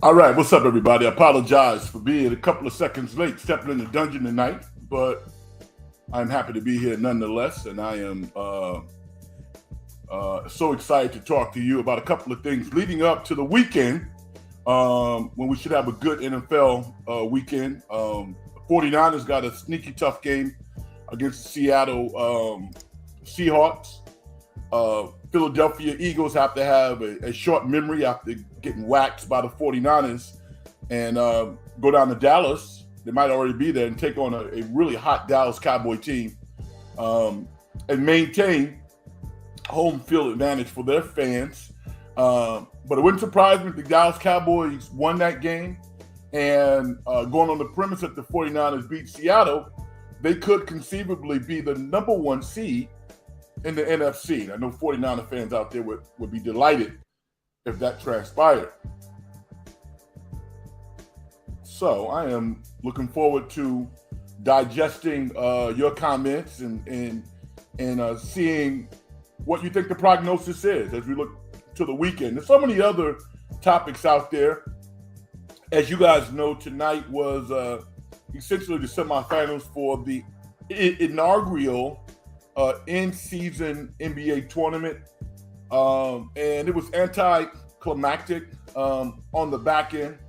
All right, what's up, everybody? I apologize for being a couple of seconds late, stepping in the dungeon tonight, but I'm happy to be here nonetheless, and I am so excited to talk to you about a couple of things leading up to the weekend when we should have a good NFL weekend. 49ers got a sneaky tough game against the Seattle Seahawks. Philadelphia Eagles have to have a short memory after getting waxed by the 49ers and go down to Dallas. They might already be there and take on a really hot Dallas Cowboy team and maintain home field advantage for their fans. But it wouldn't surprise me if the Dallas Cowboys won that game. And going on the premise that the 49ers beat Seattle, they could conceivably be the number one seed in the NFC. I know 49er fans out there would be delighted if that transpired. So I am looking forward to digesting your comments and seeing what you think the prognosis is as we look to the weekend. There's so many other topics out there. As you guys know, tonight was essentially the semifinals for the inaugural in-season NBA tournament, and it was anticlimactic. On the back end,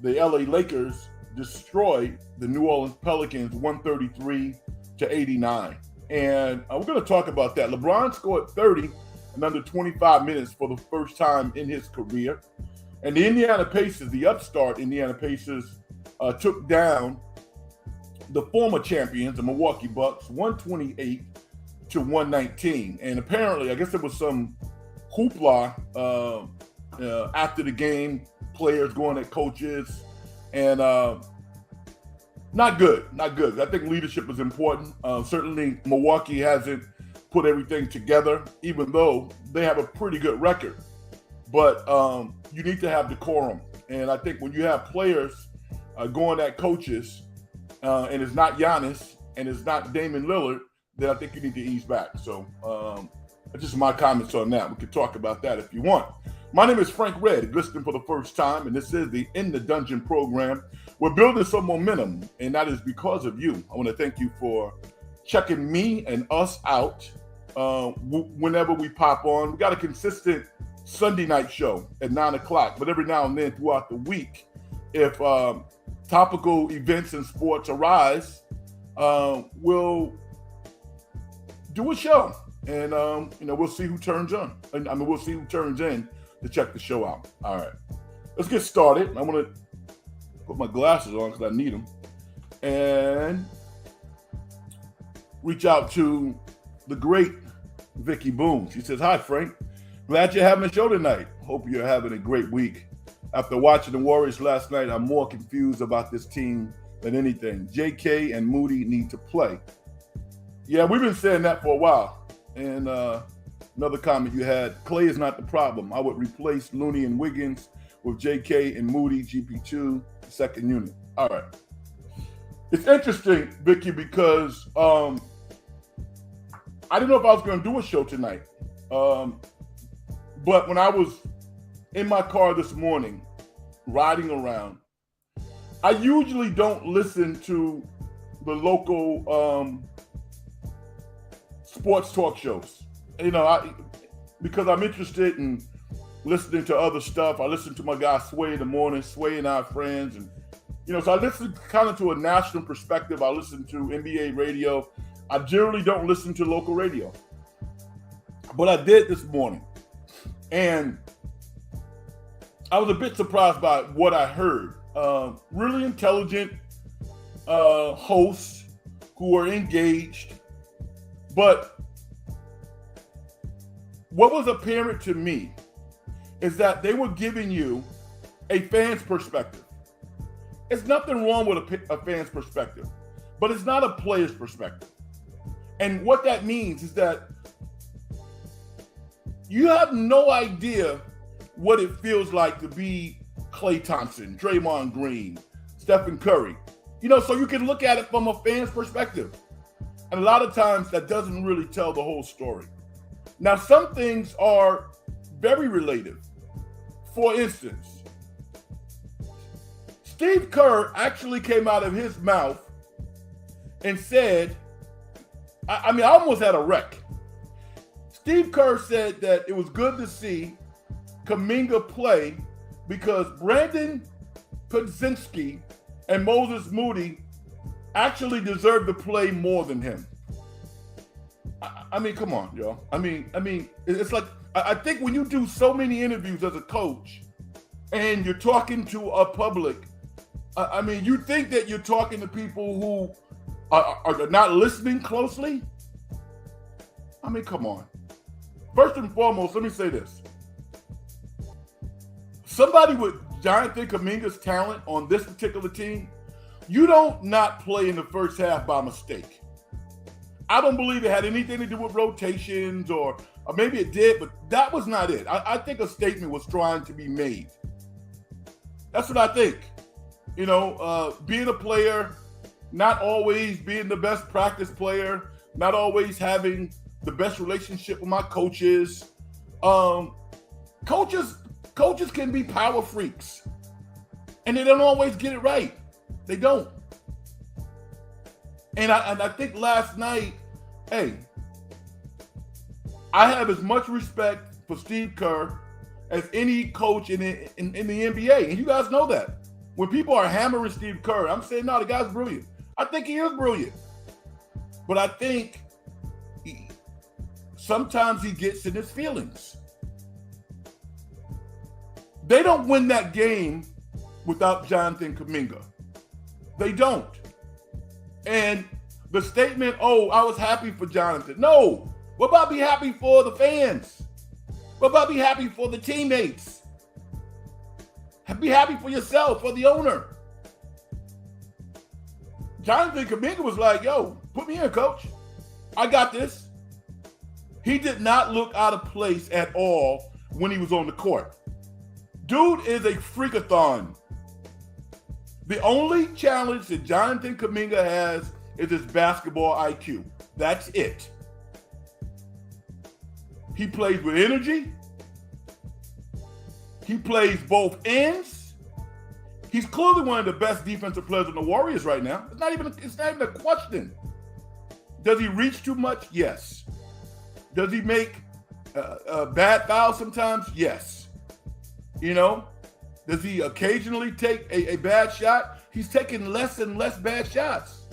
the LA Lakers destroyed the New Orleans Pelicans 133-89, and we're going to talk about that. LeBron scored 30 in under 25 minutes for the first time in his career, and the Indiana Pacers, the upstart Indiana Pacers, took down the former champions, the Milwaukee Bucks, 128-119. And apparently, I guess there was some hoopla after the game, players going at coaches, and not good. I think leadership is important. Certainly, Milwaukee hasn't put everything together, even though they have a pretty good record. But you need to have decorum. And I think when you have players going at coaches, and it's not Giannis and it's not Damian Lillard, then I think you need to ease back. So that's just my comments on that. We could talk about that if you want. My name is Frank Red, listening for the first time, and this is the In the Dungeon program. We're building some momentum, and that is because of you. I want to thank you for checking me and us out whenever we pop on. We got a consistent Sunday night show at 9 o'clock, but every now and then throughout the week, if topical events in sports arise, we'll do a show, and we'll see who turns on. We'll see who turns in to check the show out. All right, let's get started. I'm gonna put my glasses on because I need them, and reach out to the great Vicky Boone. She says, "Hi, Frank. Glad you're having a show tonight. Hope you're having a great week. After watching the Warriors last night, I'm more confused about this team than anything. JK and Moody need to play." Yeah, we've been saying that for a while. And another comment you had, Clay is not the problem. I would replace Looney and Wiggins with JK and Moody, GP2, second unit. All right. It's interesting, Vicky, because I didn't know if I was going to do a show tonight. But when I was in my car this morning, riding around, I usually don't listen to the local sports talk shows. Because I'm interested in listening to other stuff. I listen to my guy Sway in the morning. Sway and I are friends, and so I listen kind of to a national perspective. I listen to NBA radio. I generally don't listen to local radio, but I did this morning, and I was a bit surprised by what I heard. Really intelligent hosts who are engaged. But what was apparent to me is that they were giving you a fan's perspective. It's nothing wrong with a fan's perspective, but it's not a player's perspective. And what that means is that you have no idea what it feels like to be Klay Thompson, Draymond Green, Stephen Curry. So you can look at it from a fan's perspective. And a lot of times that doesn't really tell the whole story. Now, some things are very relative. For instance, Steve Kerr actually came out of his mouth and said, I almost had a wreck. Steve Kerr said that it was good to see Kuminga play because Brandon Podzinski and Moses Moody actually deserve to play more than him. I mean, come on, y'all. I mean, it's like, I think when you do so many interviews as a coach and you're talking to a public, I mean, you think that you're talking to people who are not listening closely? I mean, come on. First and foremost, let me say this. Somebody with Jonathan Kuminga's talent on this particular team, you don't not play in the first half by mistake. I don't believe it had anything to do with rotations or maybe it did, but that was not it. I think a statement was trying to be made. That's what I think. You know, being a player, not always being the best practice player, not always having the best relationship with my coaches. Coaches can be power freaks, and they don't always get it right. They don't. And I think last night, hey, I have as much respect for Steve Kerr as any coach in the NBA, and you guys know that. When people are hammering Steve Kerr, I'm saying, no, the guy's brilliant. I think he is brilliant. But I think sometimes he gets in his feelings. They don't win that game without Jonathan Kuminga. They don't. And the statement, oh, I was happy for Jonathan. No. What about be happy for the fans? What about be happy for the teammates? Be happy for yourself, for the owner. Jonathan Kuminga was like, yo, put me in, coach. I got this. He did not look out of place at all when he was on the court. Dude is a freakathon. The only challenge that Jonathan Kuminga has is his basketball IQ. That's it. He plays with energy. He plays both ends. He's clearly one of the best defensive players in the Warriors right now. It's not even a question. Does he reach too much? Yes. Does he make bad fouls sometimes? Yes. You know, does he occasionally take a bad shot? He's taking less and less bad shots.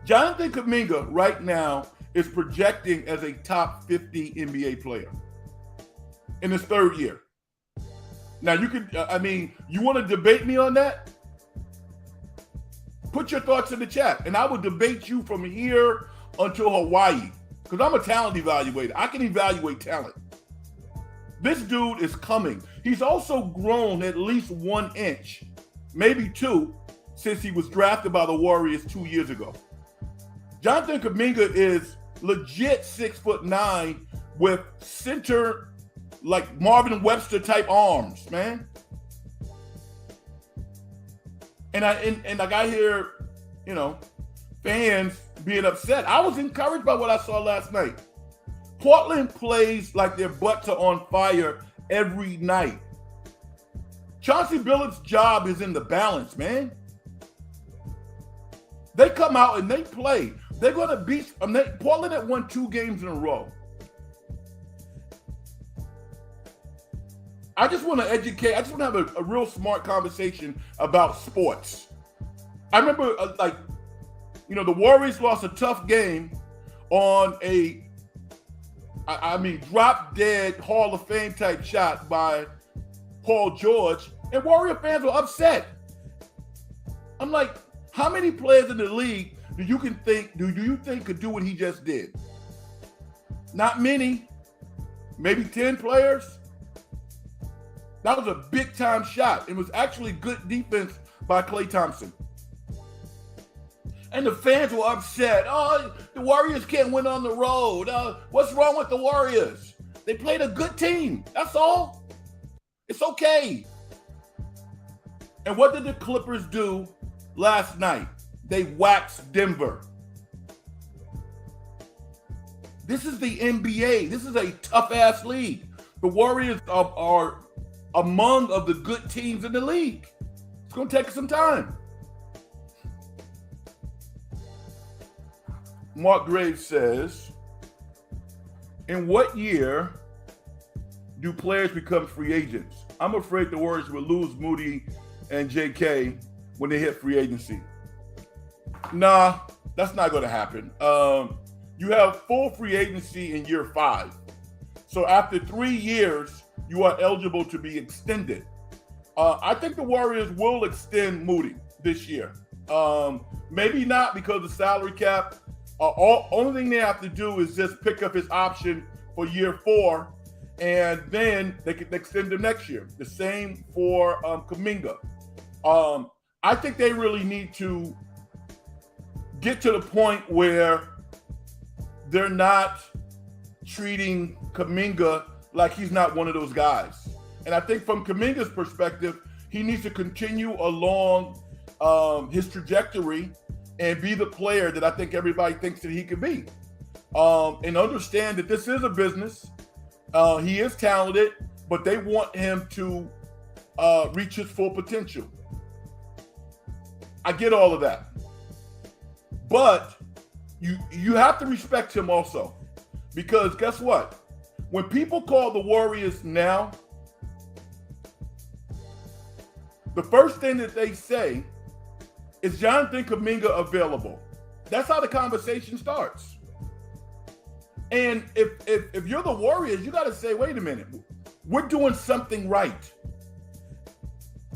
Jonathan Kuminga right now is projecting as a top 50 NBA player in his third year. Now you could, you want to debate me on that? Put your thoughts in the chat and I will debate you from here until Hawaii because I'm a talent evaluator. I can evaluate talent. This dude is coming. He's also grown at least 1 inch, maybe 2, since he was drafted by the Warriors 2 years ago. Jonathan Kuminga is legit 6'9" with center, like Marvin Webster type arms, man. And I hear, you know, fans being upset. I was encouraged by what I saw last night. Portland plays like their butts are on fire every night. Chauncey Billups' job is in the balance, man. They come out and they play. They're going to beat Portland had won 2 games in a row. I just want to educate. I just want to have a real smart conversation about sports. I remember, the Warriors lost a tough game on a drop-dead Hall of Fame type shot by Paul George, and Warrior fans were upset. I'm like, how many players in the league do you think could do what he just did? Not many. Maybe 10 players. That was a big-time shot. It was actually good defense by Klay Thompson. And the fans were upset. Oh, the Warriors can't win on the road. What's wrong with the Warriors? They played a good team. That's all. It's okay. And what did the Clippers do last night? They waxed Denver. This is the NBA. This is a tough-ass league. The Warriors are among of the good teams in the league. It's going to take some time. Mark Graves says, in what year do players become free agents? I'm afraid the Warriors will lose Moody and JK when they hit free agency. Nah, that's not going to happen. You have full free agency in year 5. So after 3 years, you are eligible to be extended. I think the Warriors will extend Moody this year. Maybe not because of the salary cap. Only thing they have to do is just pick up his option for year 4, and then they can extend him next year. The same for Kuminga. I think they really need to get to the point where they're not treating Kuminga like he's not one of those guys. And I think from Kuminga's perspective, he needs to continue along his trajectory and be the player that I think everybody thinks that he can be. And understand that this is a business. He is talented, but they want him to reach his full potential. I get all of that. But you have to respect him also. Because guess what? When people call the Warriors now, the first thing that they say is Jonathan Kuminga available? That's how the conversation starts. And if you're the Warriors, you got to say, wait a minute, we're doing something right.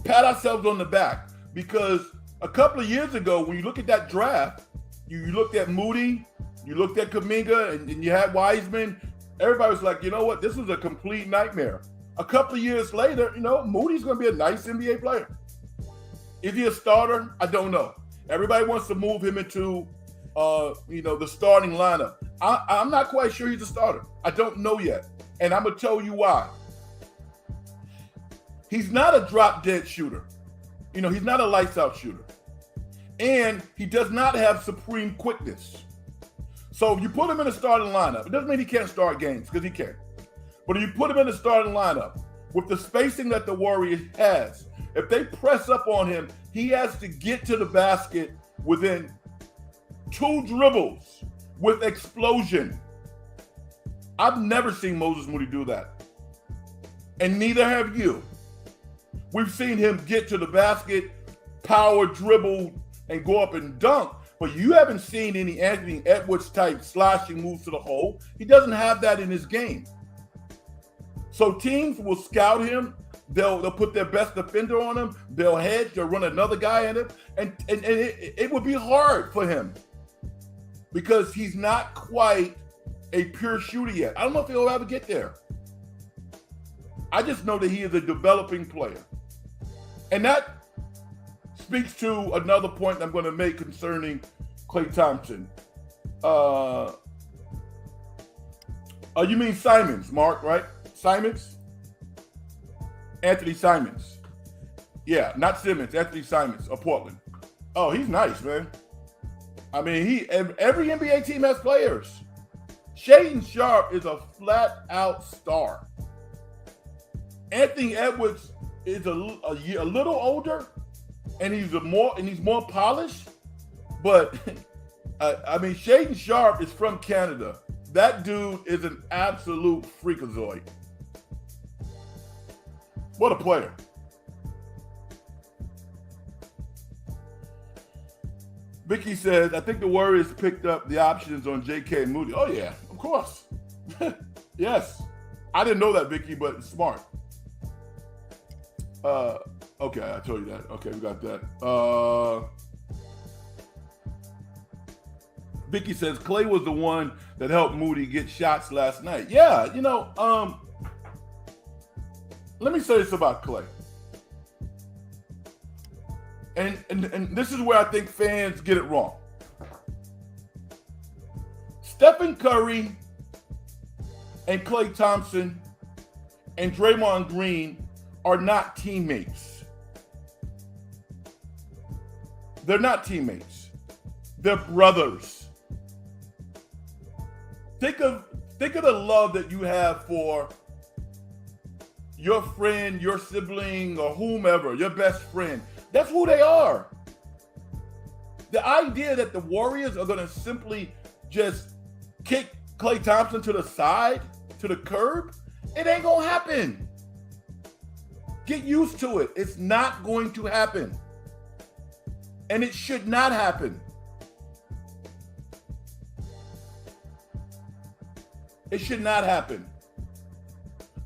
Pat ourselves on the back, because a couple of years ago, when you look at that draft, you looked at Moody, you looked at Kuminga, and you had Heisman. Everybody was like, you know what, this is a complete nightmare. A couple of years later, Moody's going to be a nice NBA player. Is he a starter? I don't know. Everybody wants to move him into, the starting lineup. I'm not quite sure he's a starter. I don't know yet. And I'm going to tell you why. He's not a drop-dead shooter. He's not a lights-out shooter. And he does not have supreme quickness. So if you put him in a starting lineup, it doesn't mean he can't start games, because he can. But if you put him in the starting lineup, with the spacing that the Warriors has, if they press up on him, he has to get to the basket within 2 dribbles with explosion. I've never seen Moses Moody do that. And neither have you. We've seen him get to the basket, power dribble, and go up and dunk. But you haven't seen any Anthony Edwards type slashing moves to the hole. He doesn't have that in his game. So teams will scout him. They'll put their best defender on him. They'll hedge. They'll run another guy in him. And it would be hard for him because he's not quite a pure shooter yet. I don't know if he'll ever get there. I just know that he is a developing player. And that speaks to another point I'm going to make concerning Klay Thompson. You mean Simons, Mark, right? Simons? Anthony Simons. Yeah, not Simmons, Anthony Simons of Portland. Oh, he's nice, man. I mean, every NBA team has players. Shaedon Sharpe is a flat-out star. Anthony Edwards is a little older, and he's more polished. But I mean, Shaedon Sharpe is from Canada. That dude is an absolute freakazoid. What a player. Vicky says, I think the Warriors picked up the options on JK and Moody. Oh, yeah, of course. Yes. I didn't know that, Vicky, but it's smart. Okay, I told you that. Okay, we got that. Vicky says, Klay was the one that helped Moody get shots last night. Yeah, let me say this about Klay. And this is where I think fans get it wrong. Stephen Curry and Klay Thompson and Draymond Green are not teammates. They're not teammates. They're brothers. Think of the love that you have for your friend, your sibling, or whomever, your best friend. That's who they are. The idea that the Warriors are going to simply just kick Klay Thompson to the side, to the curb, it ain't going to happen. Get used to it. It's not going to happen. And it should not happen. It should not happen.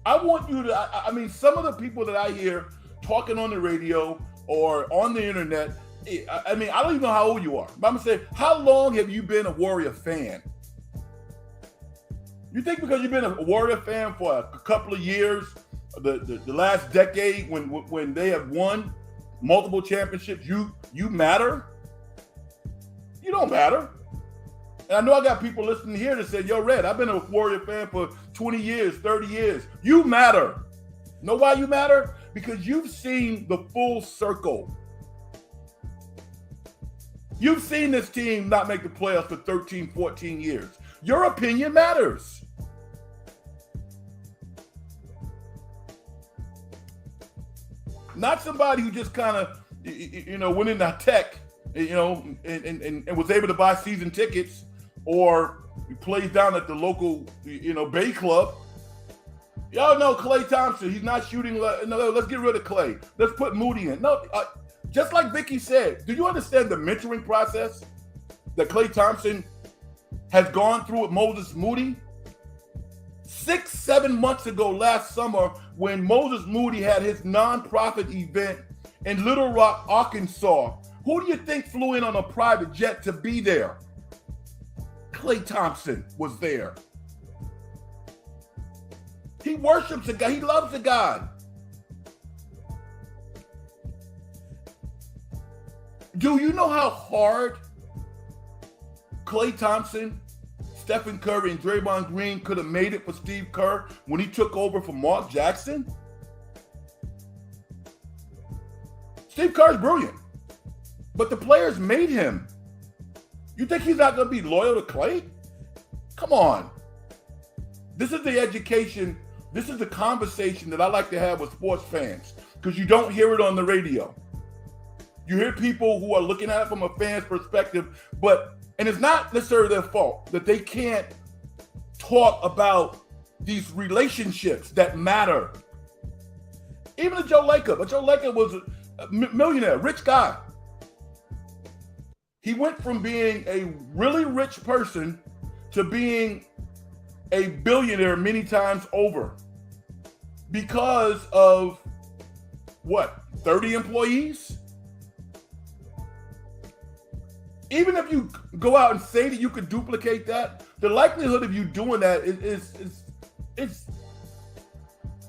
I want you to, I mean, some of the people that I hear talking on the radio or on the internet, I mean, I don't even know how old you are. But I'm going to say, how long have you been a Warrior fan? You think because you've been a Warrior fan for a couple of years, the last decade when they have won multiple championships, you matter? You don't matter. And I know I got people listening here that said, yo, Red, I've been a Warrior fan for 20 years, 30 years. You matter. Know why you matter? Because you've seen the full circle. You've seen this team not make the playoffs for 13, 14 years. Your opinion matters. Not somebody who just kind of, went into tech, and was able to buy season tickets or plays down at the local, Bay Club. Y'all know Klay Thompson. He's not shooting. No, let's get rid of Klay. Let's put Moody in. No, just like Vicky said, do you understand the mentoring process that Klay Thompson has gone through with Moses Moody? 6-7 months ago last summer, when Moses Moody had his nonprofit event in Little Rock, Arkansas, who do you think flew in on a private jet to be there? Klay Thompson was there. He worships a God. He loves a God. Do you know how hard Klay Thompson, Stephen Curry, and Draymond Green could have made it for Steve Kerr when he took over for Mark Jackson? Steve Kerr's brilliant, but the players made him. You think he's not going to be loyal to Klay? Come on. This is the education, this is the conversation that I like to have with sports fans, because you don't hear it on the radio. You hear people who are looking at it from a fan's perspective, and it's not necessarily their fault that they can't talk about these relationships that matter. Even a Joe Lacob. Joe Lacob was a millionaire, rich guy. He went from being a really rich person to being a billionaire many times over because of what, 30 employees? Even if you go out and say that you could duplicate that, the likelihood of you doing that is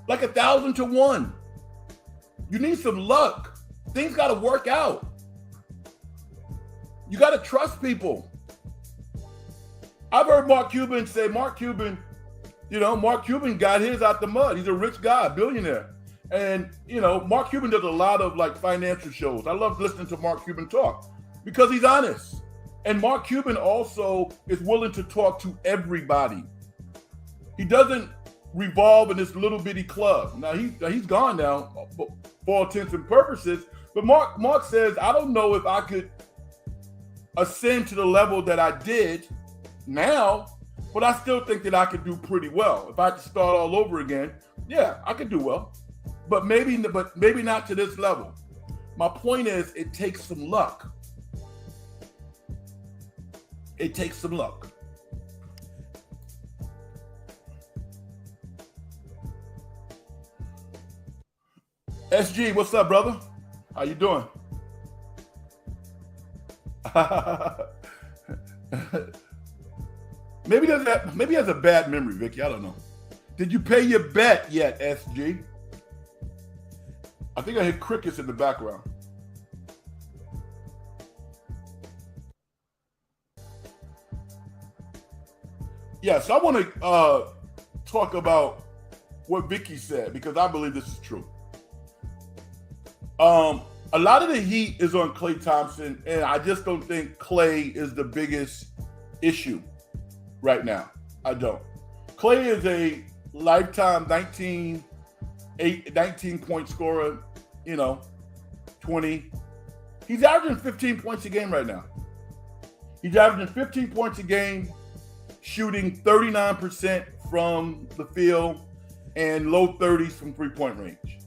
like 1,000 to 1. You need some luck. Things got to work out. You got to trust people. I've heard Mark Cuban say, Mark Cuban got his out the mud. He's a rich guy, billionaire. And, Mark Cuban does a lot of financial shows. I love listening to Mark Cuban talk because he's honest. And Mark Cuban also is willing to talk to everybody. He doesn't revolve in this little bitty club. Now he's gone now for all intents and purposes. But Mark says, I don't know if I could ascend to the level that I did now, but I still think that I could do pretty well. If I had to start all over again, yeah, I could do well. But maybe not to this level. My point is, it takes some luck. It takes some luck. SG, what's up, brother? How you doing? Maybe he has a bad memory, Vicky. I don't know. Did you pay your bet yet, SG? I think I hear crickets in the background. Yeah, so I want to talk about what Vicky said, because I believe this is true. A lot of the heat is on Klay Thompson, and I just don't think Klay is the biggest issue right now. I don't. Klay is a lifetime 19 19-point scorer, 20. He's averaging 15 points a game right now. He's averaging 15 points a game, shooting 39% from the field and low 30s from three-point range.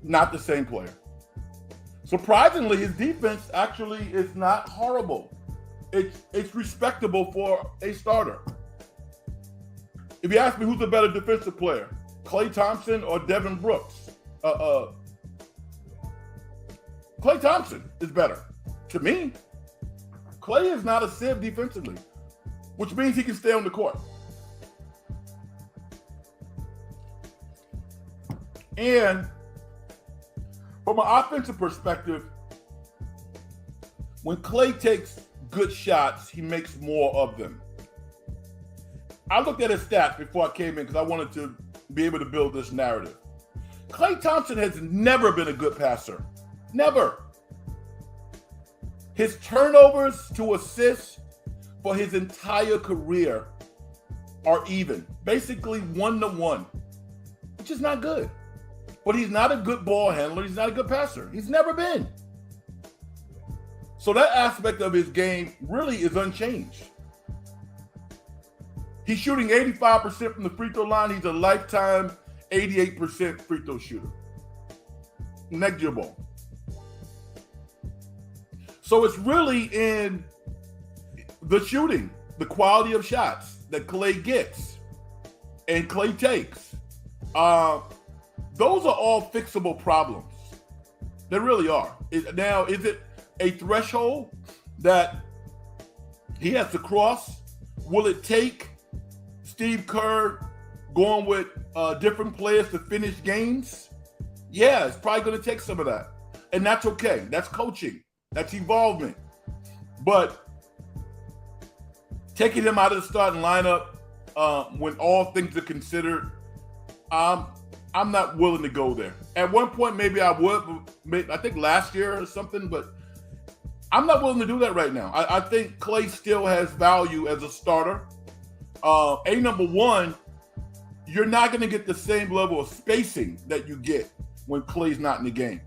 Not the same player. Surprisingly, his defense actually is not horrible. It's respectable for a starter. If you ask me who's the better defensive player, Klay Thompson or Devin Brooks, Klay Thompson is better. To me, Klay is not a sieve defensively, which means he can stay on the court. And from an offensive perspective, when Klay takes good shots, he makes more of them. I looked at his stats before I came in because I wanted to be able to build this narrative. Klay Thompson has never been a good passer. Never. His turnovers to assists for his entire career are even. Basically 1-to-1, which is not good. But he's not a good ball handler. He's not a good passer. He's never been. So that aspect of his game really is unchanged. He's shooting 85% from the free throw line. He's a lifetime 88% free throw shooter. Negligible. So it's really in the shooting, the quality of shots that Klay gets and Klay takes. Those are all fixable problems. They really are. Now, is it a threshold that he has to cross? Will it take Steve Kerr going with different players to finish games? Yeah, it's probably going to take some of that. And that's okay. That's coaching. That's evolvement. But taking him out of the starting lineup when all things are considered, I'm not willing to go there. At one point, maybe I would, I think last year or something, but I'm not willing to do that right now. I think Klay still has value as a starter. Number one, you're not going to get the same level of spacing that you get when Klay's not in the game.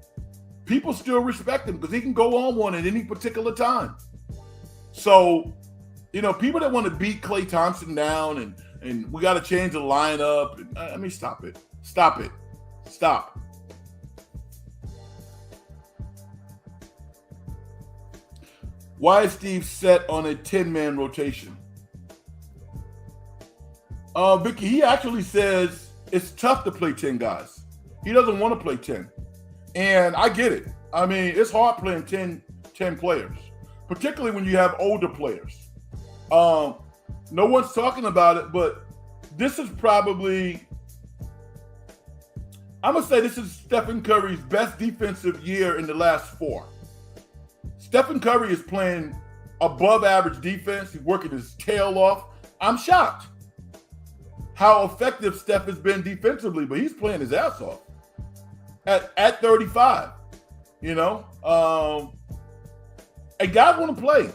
People still respect him because he can go on one at any particular time. So, people that want to beat Klay Thompson down and we got to change the lineup. Stop it. Stop it. Stop. Why is Steve set on a 10-man rotation? Vicky, he actually says it's tough to play 10 guys. He doesn't want to play 10. And I get it. It's hard playing 10 players, particularly when you have older players. No one's talking about it, but this is probably, I'm going to say this is Stephen Curry's best defensive year in the last 4. Stephen Curry is playing above average defense. He's working his tail off. I'm shocked how effective Steph has been defensively, but he's playing his ass off at 35, And guys want to play.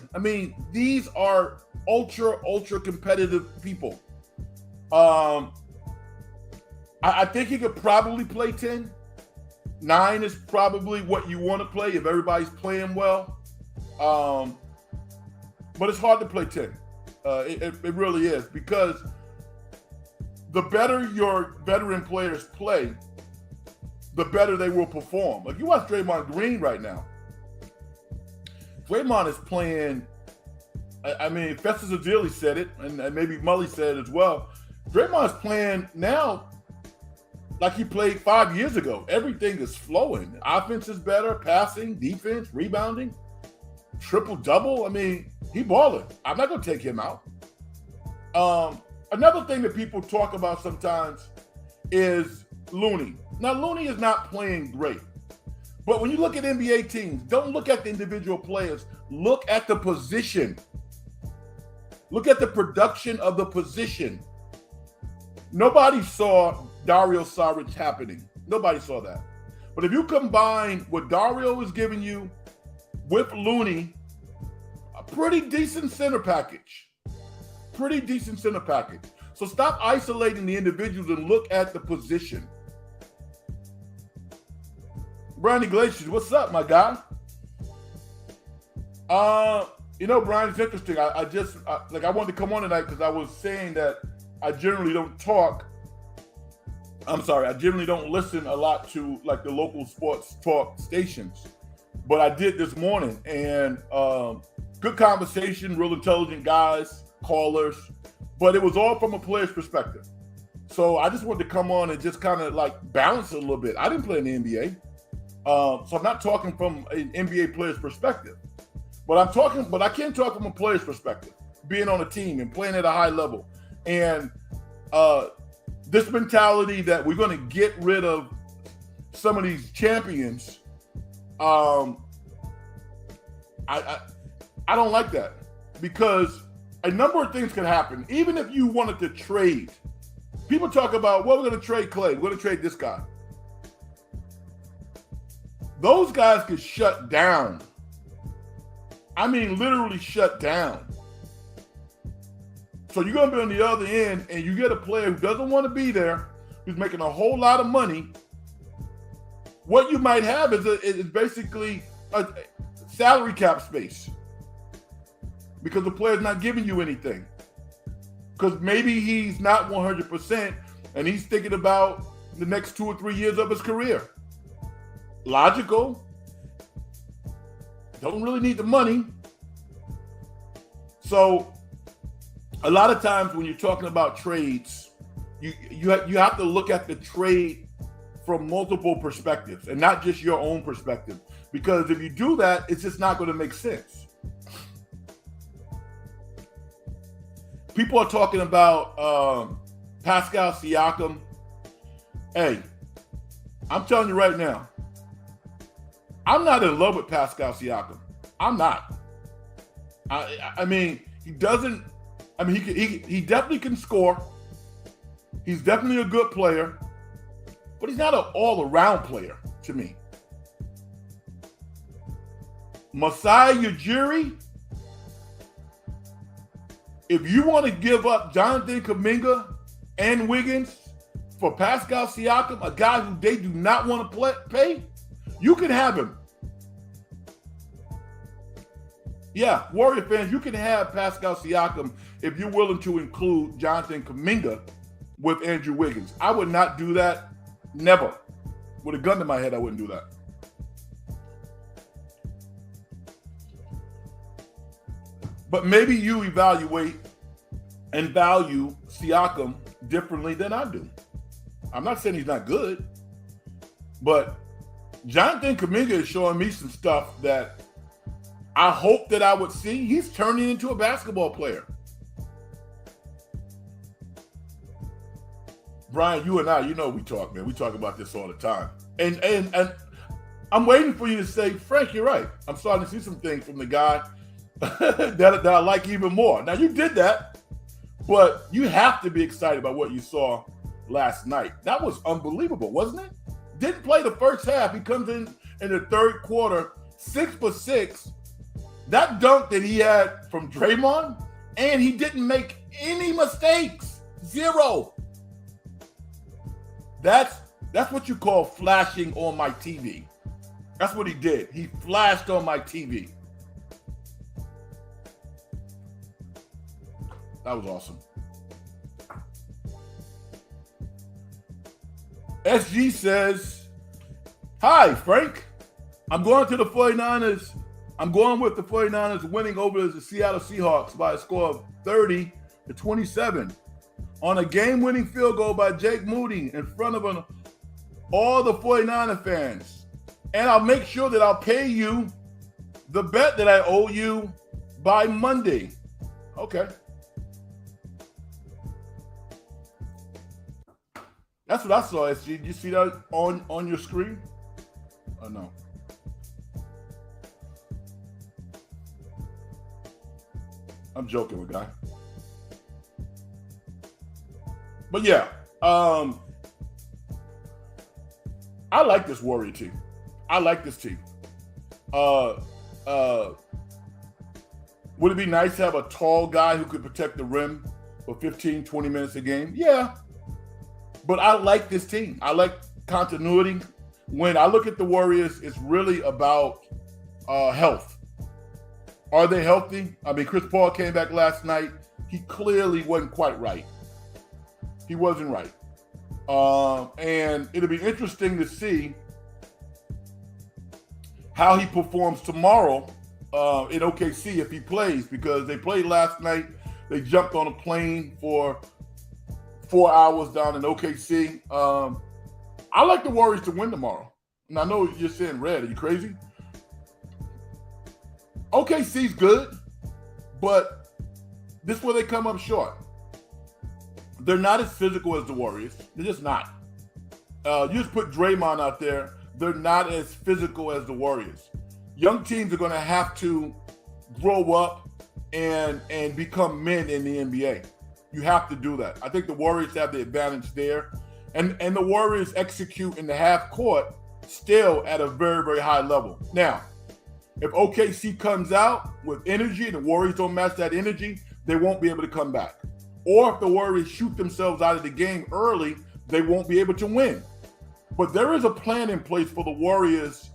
These are ultra competitive people. I think he could probably play 10. 9 is probably what you want to play if everybody's playing well. But it's hard to play 10. It really is, because the better your veteran players play, the better they will perform. Like, you watch Draymond Green right now. Draymond is playing, Festus Ezeli said it, and maybe Mully said it as well. Draymond's playing now like he played 5 years ago. Everything is flowing. Offense is better, passing, defense, rebounding, triple-double. He balling. I'm not going to take him out. Another thing that people talk about sometimes is Looney. Now, Looney is not playing great. But when you look at NBA teams, don't look at the individual players. Look at the position. Look at the production of the position. Nobody saw Dario Saric happening. Nobody saw that. But if you combine what Dario is giving you with Looney, a pretty decent center package. So stop isolating the individuals and look at the position. Brandon Iglesias, what's up, my guy? Brian, it's interesting. I wanted to come on tonight because I was saying that I generally don't talk. I generally don't listen a lot to like the local sports talk stations, but I did this morning, and good conversation, real intelligent guys, callers, but it was all from a player's perspective. So I just wanted to come on and just kind of like balance it a little bit. I didn't play in the NBA, so I'm not talking from an NBA player's perspective, but I can talk from a player's perspective, being on a team and playing at a high level, and this mentality that we're going to get rid of some of these champions. I don't like that, because a number of things can happen. Even if you wanted to trade, people talk about, well, we're going to trade Clay, we're going to trade this guy. Those guys could shut down. I mean, literally shut down. So you're going to be on the other end, and you get a player who doesn't want to be there, who's making a whole lot of money. What you might have is basically a salary cap space, because the player's not giving you anything. Because maybe he's not 100%, and he's thinking about the next 2 or 3 years of his career. Logical. Don't really need the money. So a lot of times when you're talking about trades, you have to look at the trade from multiple perspectives and not just your own perspective. Because if you do that, it's just not going to make sense. People are talking about Pascal Siakam. Hey, I'm telling you right now, I'm not in love with Pascal Siakam. I'm not. I mean, he doesn't. I mean, he definitely can score. He's definitely a good player, but he's not an all-around player to me. Masai Ujiri, if you want to give up Jonathan Kuminga and Wiggins for Pascal Siakam, a guy who they do not want to pay, you can have him. Yeah, Warrior fans, you can have Pascal Siakam if you're willing to include Jonathan Kuminga with Andrew Wiggins. I would not do that. Never. With a gun to my head, I wouldn't do that. But maybe you evaluate and value Siakam differently than I do. I'm not saying he's not good, but Jonathan Kuminga is showing me some stuff that I hope that I would see. He's turning into a basketball player. Brian, you and I, you know we talk, man. We talk about this all the time. And I'm waiting for you to say, Frank, you're right. I'm starting to see some things from the guy that I like even more. Now, you did that, but you have to be excited about what you saw last night. That was unbelievable, wasn't it? Didn't play the first half. He comes in the third quarter, 6 for 6. That dunk that he had from Draymond, and he didn't make any mistakes. 0. That's what you call flashing on my TV. That's what he did. He flashed on my TV. That was awesome. SG says, hi, Frank. I'm going to the 49ers. I'm going with the 49ers winning over the Seattle Seahawks by a score of 30-27 on a game-winning field goal by Jake Moody in front of all the 49er fans. And I'll make sure that I'll pay you the bet that I owe you by Monday. Okay. That's what I saw, SG. Did you see that on your screen? Oh, no. I'm joking with guy. But yeah, I like this Warrior team. I like this team. Would it be nice to have a tall guy who could protect the rim for 15, 20 minutes a game? Yeah. But I like this team. I like continuity. when I look at the Warriors, it's really about health. Are they healthy? I mean, Chris Paul came back last night. He clearly wasn't quite right. He wasn't right. And it'll be interesting to see how he performs tomorrow in OKC if he plays, because they played last night. They jumped on a plane for 4 hours down in OKC. I like the Warriors to win tomorrow. And I know you're saying red. Are you crazy? OKC's good, but this is where they come up short. They're not as physical as the Warriors. They're just not. You just put Draymond out there. They're not as physical as the Warriors. Young teams are going to have to grow up and become men in the NBA. You have to do that. I think the Warriors have the advantage there. And the Warriors execute in the half court still at a very, very high level. Now, if OKC comes out with energy and the Warriors don't match that energy, they won't be able to come back. Or if the Warriors shoot themselves out of the game early, they won't be able to win. But there is a plan in place for the Warriors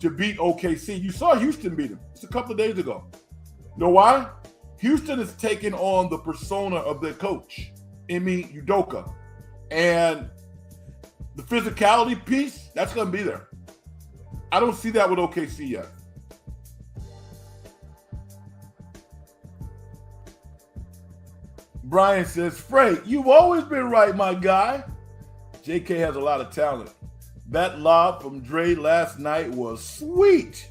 to beat OKC. You saw Houston beat them just a couple of days ago. You know why? Houston is taking on the persona of their coach, Ime Udoka. And the physicality piece, that's going to be there. I don't see that with OKC yet. Brian says, Frank, you've always been right, my guy. JK has a lot of talent. That lob from Dre last night was sweet.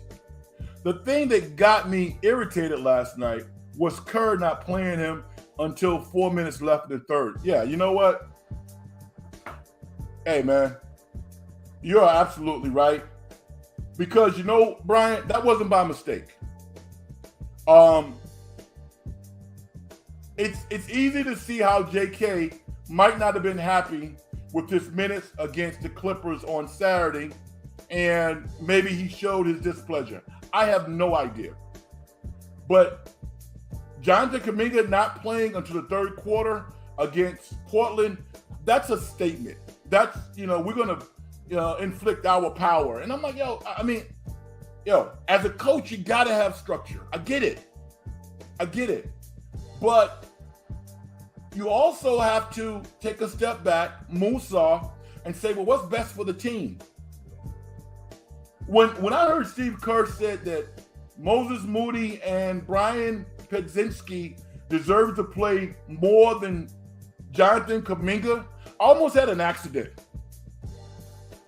The thing that got me irritated last night was Kerr not playing him until 4 minutes left in the third. Yeah, you know what? Hey, man, you're absolutely right. Because, you know, Brian, that wasn't by mistake. It's easy to see how JK might not have been happy with his minutes against the Clippers on Saturday, and maybe he showed his displeasure. I have no idea. But Jonathan Kuminga not playing until the third quarter against Portland, that's a statement. That's, we're going to inflict our power. And I'm like, as a coach, you got to have structure. I get it. But you also have to take a step back, Musa, and say, well, what's best for the team? When I heard Steve Kerr said that Moses Moody and Brian Pedzinski deserve to play more than Jonathan Kuminga, I almost had an accident.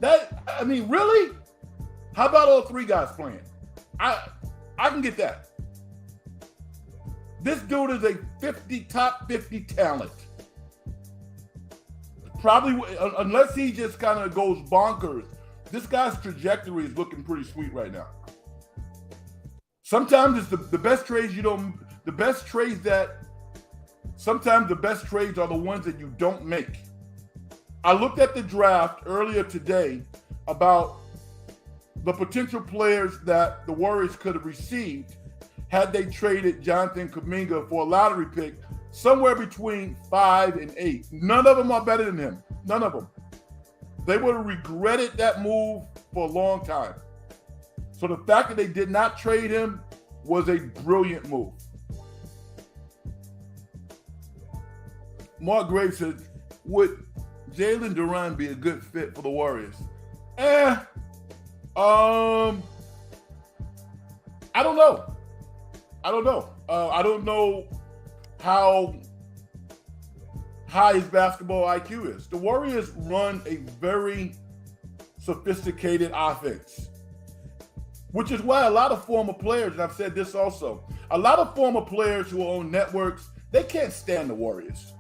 Really? How about all three guys playing? I can get that. This dude is a top 50 talent. Probably, unless he just kind of goes bonkers, this guy's trajectory is looking pretty sweet right now. Sometimes it's the best trades sometimes the best trades are the ones that you don't make. I looked at the draft earlier today about the potential players that the Warriors could have received had they traded Jonathan Kuminga for a lottery pick somewhere between 5 and 8. None of them are better than him. None of them. They would have regretted that move for a long time. So the fact that they did not trade him was a brilliant move. Mark Graves said, would Jalen Duran be a good fit for the Warriors? I don't know. I don't know how high his basketball IQ is. The Warriors run a very sophisticated offense, which is why a lot of former players, and I've said this also, a lot of former players who own networks, they can't stand the Warriors.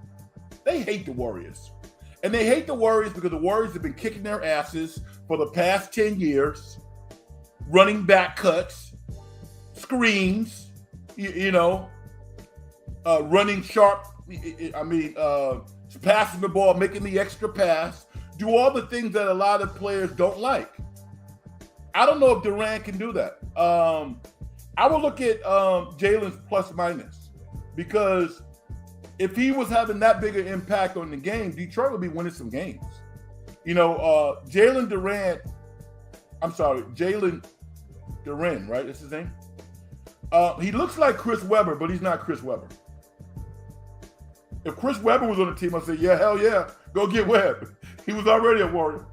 They hate the Warriors. And they hate the Warriors because the Warriors have been kicking their asses for the past 10 years, running back cuts, screens, running sharp, passing the ball, making the extra pass, do all the things that a lot of players don't like. I don't know if Durant can do that. I will look at Jalen's plus minus, because if he was having that big an impact on the game, Detroit would be winning some games. Jalen Durant I'm sorry, Jalen Duren, right? That's his name. He looks like Chris Webber, but he's not Chris Webber. If Chris Webber was on the team, I'd say, yeah, hell yeah, go get Webb. He was already a Warrior.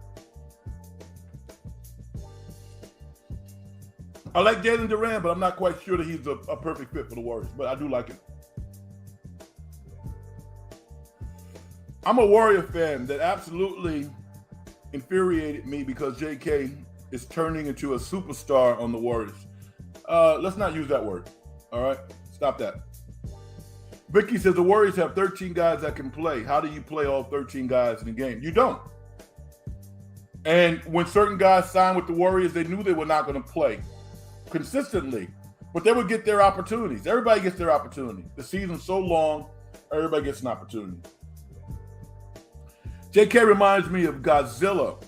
I like Jalen Duren, but I'm not quite sure that he's a perfect fit for the Warriors, but I do like him. I'm a Warrior fan that absolutely infuriated me because JK is turning into a superstar on the Warriors. Let's not use that word, all right? Stop that. Vicky says the Warriors have 13 guys that can play. How do you play all 13 guys in a game? You don't. And when certain guys signed with the Warriors, they knew they were not going to play consistently, but they would get their opportunities. Everybody gets their opportunity. The season's so long, everybody gets an opportunity. JK reminds me of Godzilla,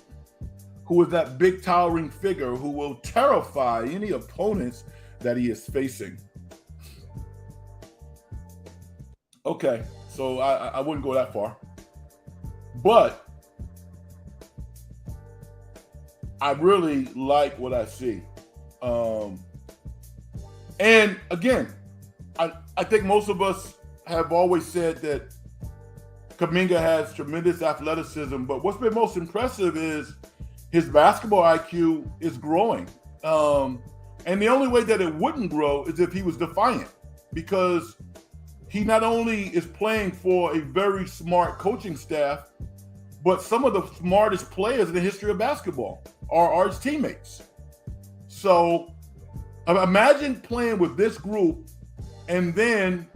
who is that big towering figure who will terrify any opponents that he is facing. Okay, so I wouldn't go that far. But I really like what I see. And again, I think most of us have always said that Kuminga has tremendous athleticism, but what's been most impressive is his basketball IQ is growing. And the only way that it wouldn't grow is if he was defiant, because he not only is playing for a very smart coaching staff, but some of the smartest players in the history of basketball are his teammates. So imagine playing with this group and then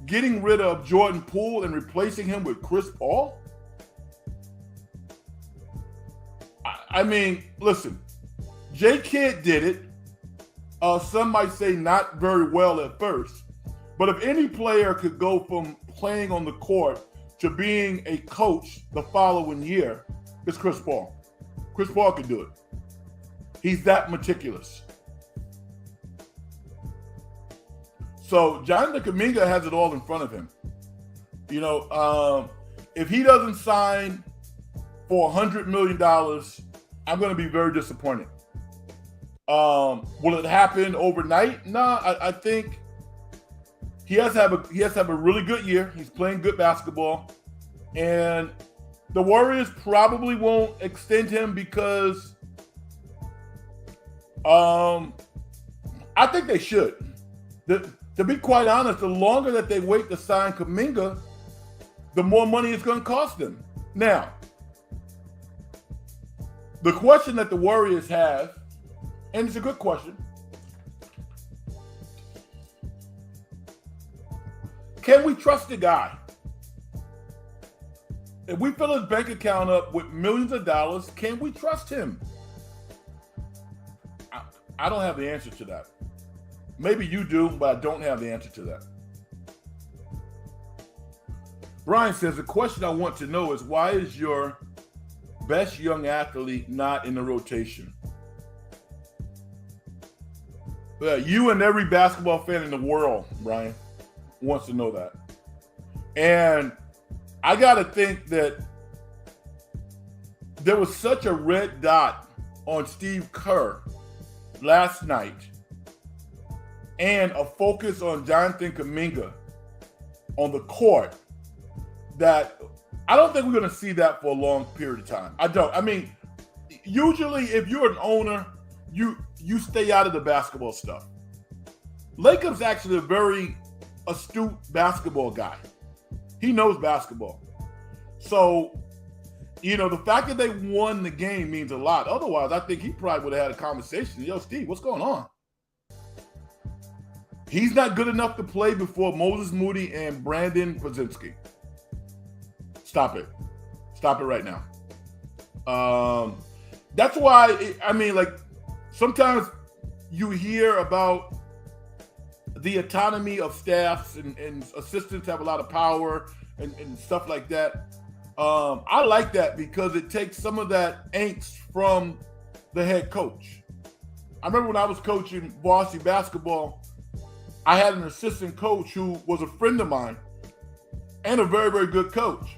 getting rid of Jordan Poole and replacing him with Chris Paul. I mean, listen, J. Kidd did it. Some might say not very well at first, but if any player could go from playing on the court to being a coach the following year, it's Chris Paul. Chris Paul could do it. He's that meticulous. So Jonathan Kuminga has it all in front of him. You know, if he doesn't sign for $100 million, I'm going to be very disappointed. Will it happen overnight? No, I think he has to have a really good year. He's playing good basketball, and the Warriors probably won't extend him because I think they should. To be quite honest, the longer that they wait to sign Kuminga, the more money it's going to cost them. Now, the question that the Warriors have, and it's a good question, can we trust the guy? If we fill his bank account up with millions of dollars, can we trust him? I don't have the answer to that. Maybe you do, but I don't have the answer to that. Brian says, the question I want to know is, why is your best young athlete not in the rotation? You and every basketball fan in the world, Brian, wants to know that. And I got to think that there was such a red dot on Steve Kerr last night and a focus on Jonathan Kuminga on the court that I don't think we're going to see that for a long period of time. I don't. I mean, usually if you're an owner, you stay out of the basketball stuff. Lacob's actually a very astute basketball guy. He knows basketball. So, you know, the fact that they won the game means a lot. Otherwise, I think he probably would have had a conversation. Yo, Steve, what's going on? He's not good enough to play before Moses Moody and Brandon Podziemski. Stop it. Stop it right now. That's why, sometimes you hear about the autonomy of staffs and assistants have a lot of power and stuff like that. I like that because it takes some of that angst from the head coach. I remember when I was coaching varsity basketball, I had an assistant coach who was a friend of mine and a very, very good coach.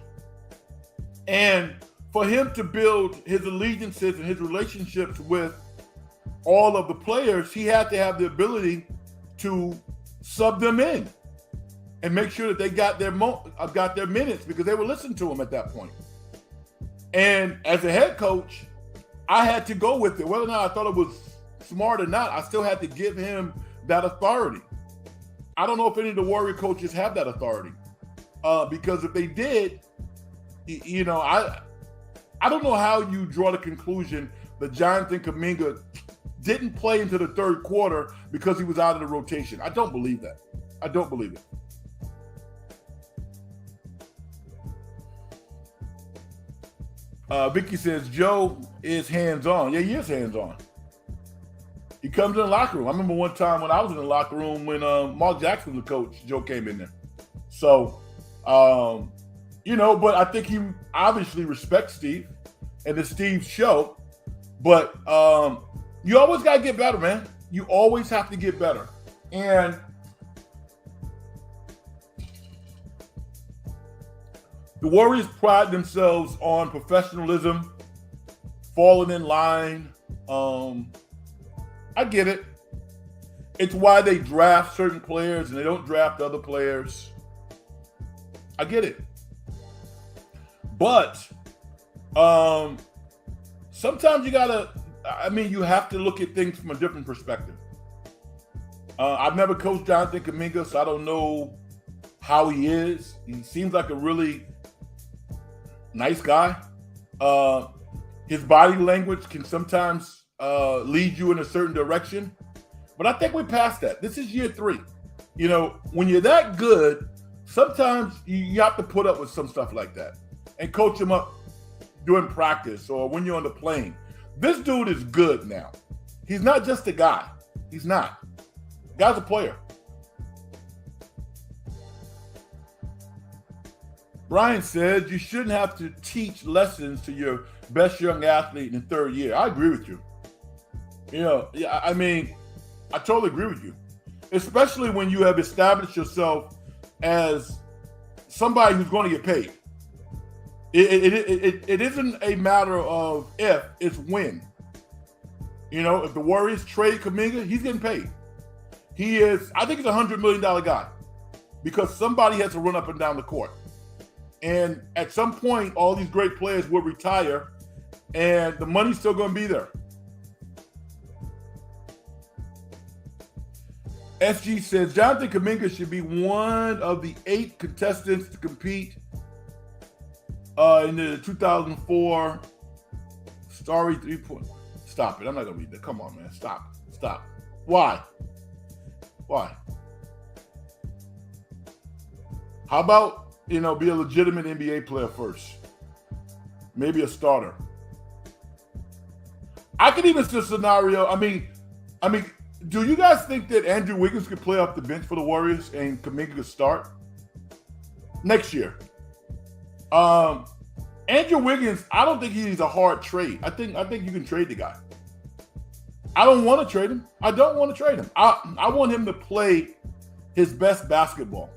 And for him to build his allegiances and his relationships with all of the players, he had to have the ability to sub them in and make sure that they got their minutes, because they were listening to him at that point. And as a head coach, I had to go with it. Whether or not I thought it was smart or not, I still had to give him that authority. I don't know if any of the Warrior coaches have that authority, because if they did, I don't know how you draw the conclusion that Jonathan Kuminga didn't play into the third quarter because he was out of the rotation. I don't believe that. I don't believe it. Vicky says Joe is hands-on. Yeah, he is hands-on. He comes in the locker room. I remember one time when I was in the locker room when Mark Jackson was the coach, Joe came in there. So, but I think he obviously respects Steve, and it's Steve's show. But you always got to get better, man. You always have to get better. And the Warriors pride themselves on professionalism, falling in line. I get it. It's why they draft certain players and they don't draft other players. I get it. But sometimes you have to look at things from a different perspective. I've never coached Jonathan Kuminga, so I don't know how he is. He seems like a really nice guy. His body language can sometimes lead you in a certain direction. But I think we're past that. This is year 3. When you're that good, sometimes you have to put up with some stuff like that and coach him up during practice or when you're on the plane. This dude is good now. He's not just a guy. He's not. The guy's a player. Brian said you shouldn't have to teach lessons to your best young athlete in the third year. I agree with you. I totally agree with you. Especially when you have established yourself as somebody who's going to get paid. It isn't a matter of if, it's when. If the Warriors trade Kuminga, he's getting paid. I think he's a $100 million guy because somebody has to run up and down the court. And at some point, all these great players will retire and the money's still going to be there. SG says Jonathan Kuminga should be one of the 8 contestants to compete in the 2004 Starry 3-point. Stop it. I'm not going to read that. Come on, man. Stop. Why? How about, be a legitimate NBA player first? Maybe a starter. I could even see a scenario. Do you guys think that Andrew Wiggins could play off the bench for the Warriors and Kuminga could start next year? Andrew Wiggins, I don't think he's a hard trade. I think you can trade the guy. I don't want to trade him. I want him to play his best basketball.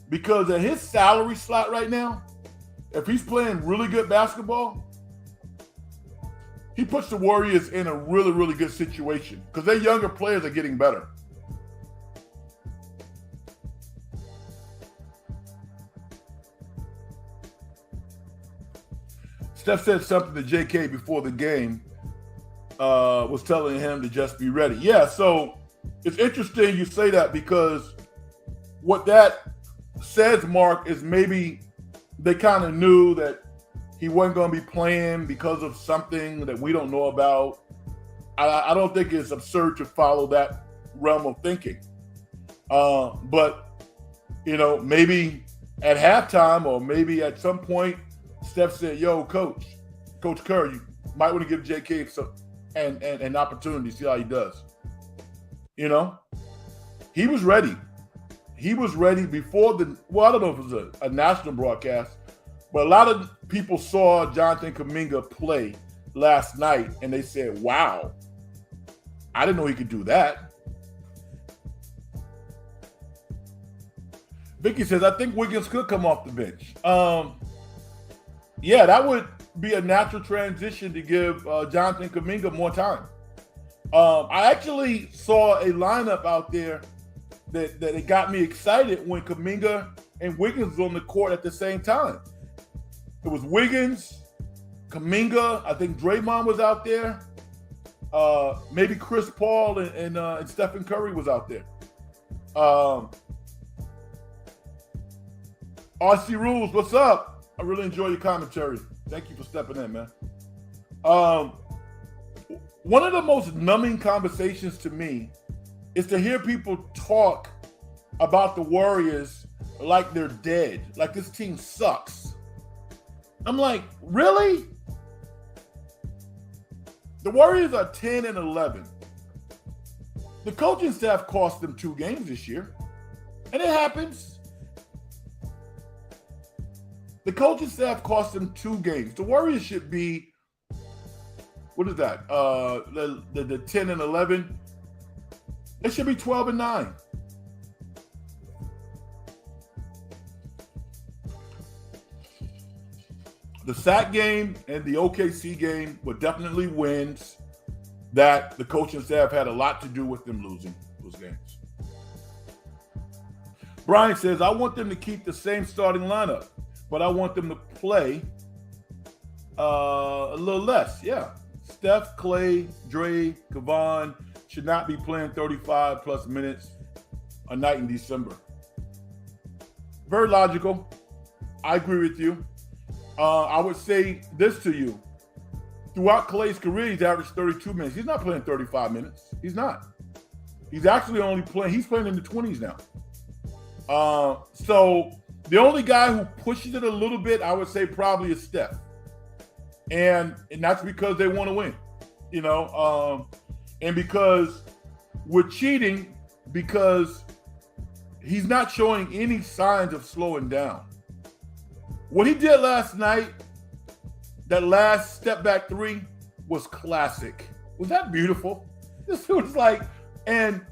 Because at his salary slot right now, if he's playing really good basketball, he puts the Warriors in a really, really good situation because their younger players are getting better. Steph said something to JK before the game, was telling him to just be ready. Yeah, so it's interesting you say that because what that says, Mark, is maybe they kind of knew that he wasn't going to be playing because of something that we don't know about. I don't think it's absurd to follow that realm of thinking. But, maybe at halftime or maybe at some point, Steph said, yo, Coach Kerr, you might want to give JK an opportunity to see how he does. He was ready. He was ready before I don't know if it was a national broadcast, but a lot of people saw Jonathan Kuminga play last night and they said, wow, I didn't know he could do that. Vicky says, I think Wiggins could come off the bench. Yeah, that would be a natural transition to give Jonathan Kuminga more time. I actually saw a lineup out there that it got me excited when Kuminga and Wiggins was on the court at the same time. It was Wiggins, Kuminga, I think Draymond was out there. Maybe Chris Paul and Stephen Curry was out there. RC Rules, what's up? I really enjoy your commentary. Thank you for stepping in, man. One of the most numbing conversations to me is to hear people talk about the Warriors like they're dead, like this team sucks. I'm like, really? The Warriors are 10-11. The coaching staff cost them 2 games this year, and it happens. The coaching staff cost them 2 games. The Warriors should be, what is that? The 10-11. It should be 12-9. The SAC game and the OKC game were definitely wins that the coaching staff had a lot to do with them losing those games. Brian says, I want them to keep the same starting lineup, but I want them to play a little less. Yeah. Steph, Clay, Dre, Kevon should not be playing 35 plus minutes a night in December. Very logical. I agree with you. I would say this to you. Throughout Clay's career, he's averaged 32 minutes. He's not playing 35 minutes. He's not. He's actually only playing, he's playing in the 20s now. So the only guy who pushes it a little bit, I would say probably is Steph. And that's because they want to win, you know, and because we're cheating because he's not showing any signs of slowing down. What he did last night, that last step back 3, was classic. Was that beautiful? This was like, and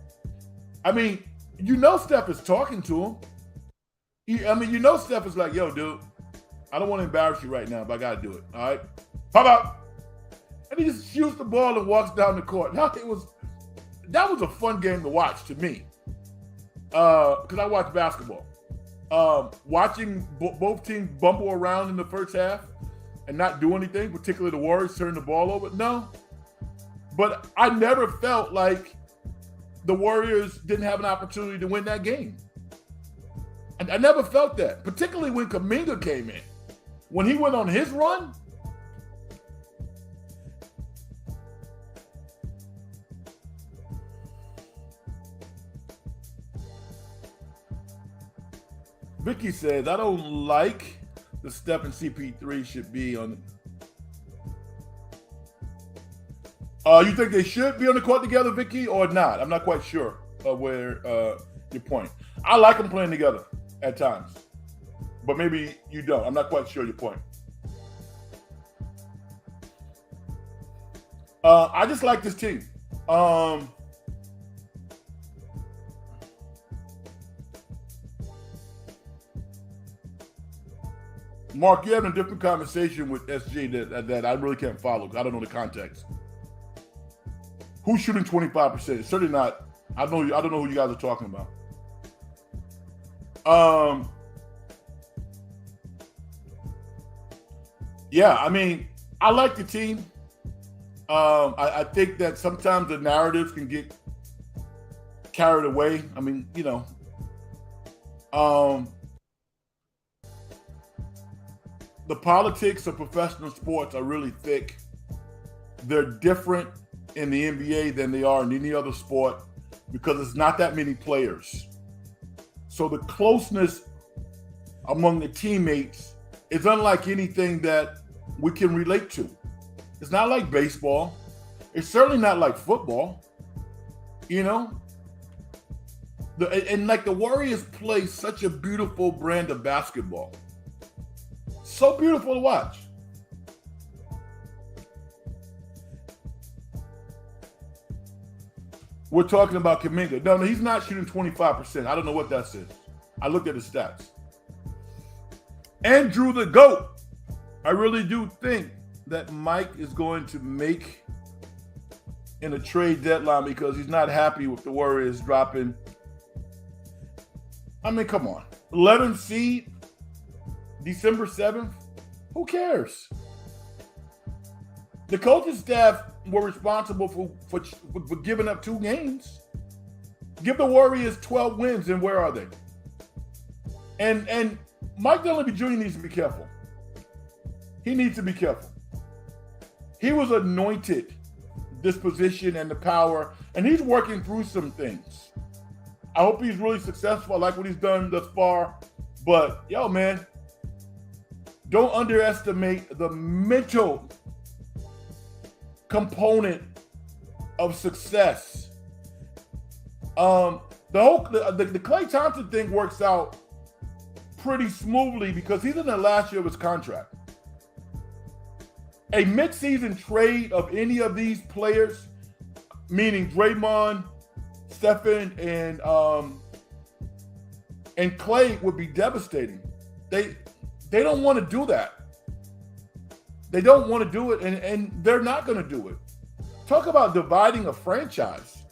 I mean, you know Steph is talking to him. You know Steph is like, yo, dude, I don't want to embarrass you right now, but I got to do it, all right? Pop out. And he just shoots the ball and walks down the court. Now, that was a fun game to watch to me because I watch basketball. Watching both teams bumble around in the first half and not do anything, particularly the Warriors turn the ball over. No. But I never felt like the Warriors didn't have an opportunity to win that game. And I never felt that, particularly when Kuminga came in. When he went on his run, Vicky says, I don't like the Steph and CP3 should be on. You think they should be on the court together, Vicky, or not? I'm not quite sure where your point. I like them playing together at times, but maybe you don't. I'm not quite sure your point. I just like this team. Mark, you're having a different conversation with SG that I really can't follow. I don't know the context. Who's shooting 25%? It's certainly not. I don't know who you guys are talking about. Yeah, I mean, I like the team. I think that sometimes the narratives can get carried away. I mean, you know, the politics of professional sports are really thick. They're different in the NBA than they are in any other sport because it's not that many players. So the closeness among the teammates is unlike anything that we can relate to. It's not like baseball. It's certainly not like football. You know? And like the Warriors play such a beautiful brand of basketball. So beautiful to watch. We're talking about Kuminga. No, he's not shooting 25%. I don't know what that is. I looked at his stats. Andrew the GOAT I really do think that Mike is going to make in a trade deadline because he's not happy with the Warriors dropping. I mean, come on. 11th seed, December 7th. Who cares? The coaching staff were responsible for giving up 2 games. Give the Warriors 12 wins, and where are they? And Mike Dunleavy Jr. needs to be careful. He needs to be careful. He was anointed this position and the power, and he's working through some things. I hope he's really successful. I like what he's done thus far. But, yo, man, don't underestimate the mental component of success. The Klay Thompson thing works out pretty smoothly because he's in the last year of his contract. A midseason trade of any of these players, meaning Draymond, Stephen, and Klay, would be devastating. They don't want to do that. They don't want to do it, and they're not going to do it. Talk about dividing a franchise.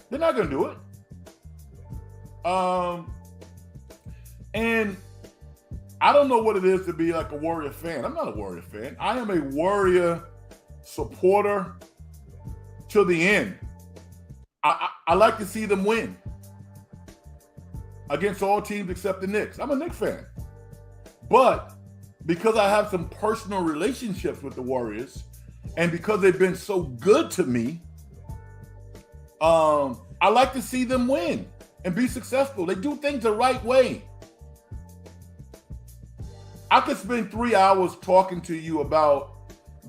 They're not going to do it. And I don't know what it is to be like a Warrior fan. I'm not a Warrior fan. I am a Warrior supporter to the end. I like to see them win against all teams except the Knicks. I'm a Knicks fan. But because I have some personal relationships with the Warriors and because they've been so good to me, I like to see them win and be successful. They do things the right way. I could spend 3 hours talking to you about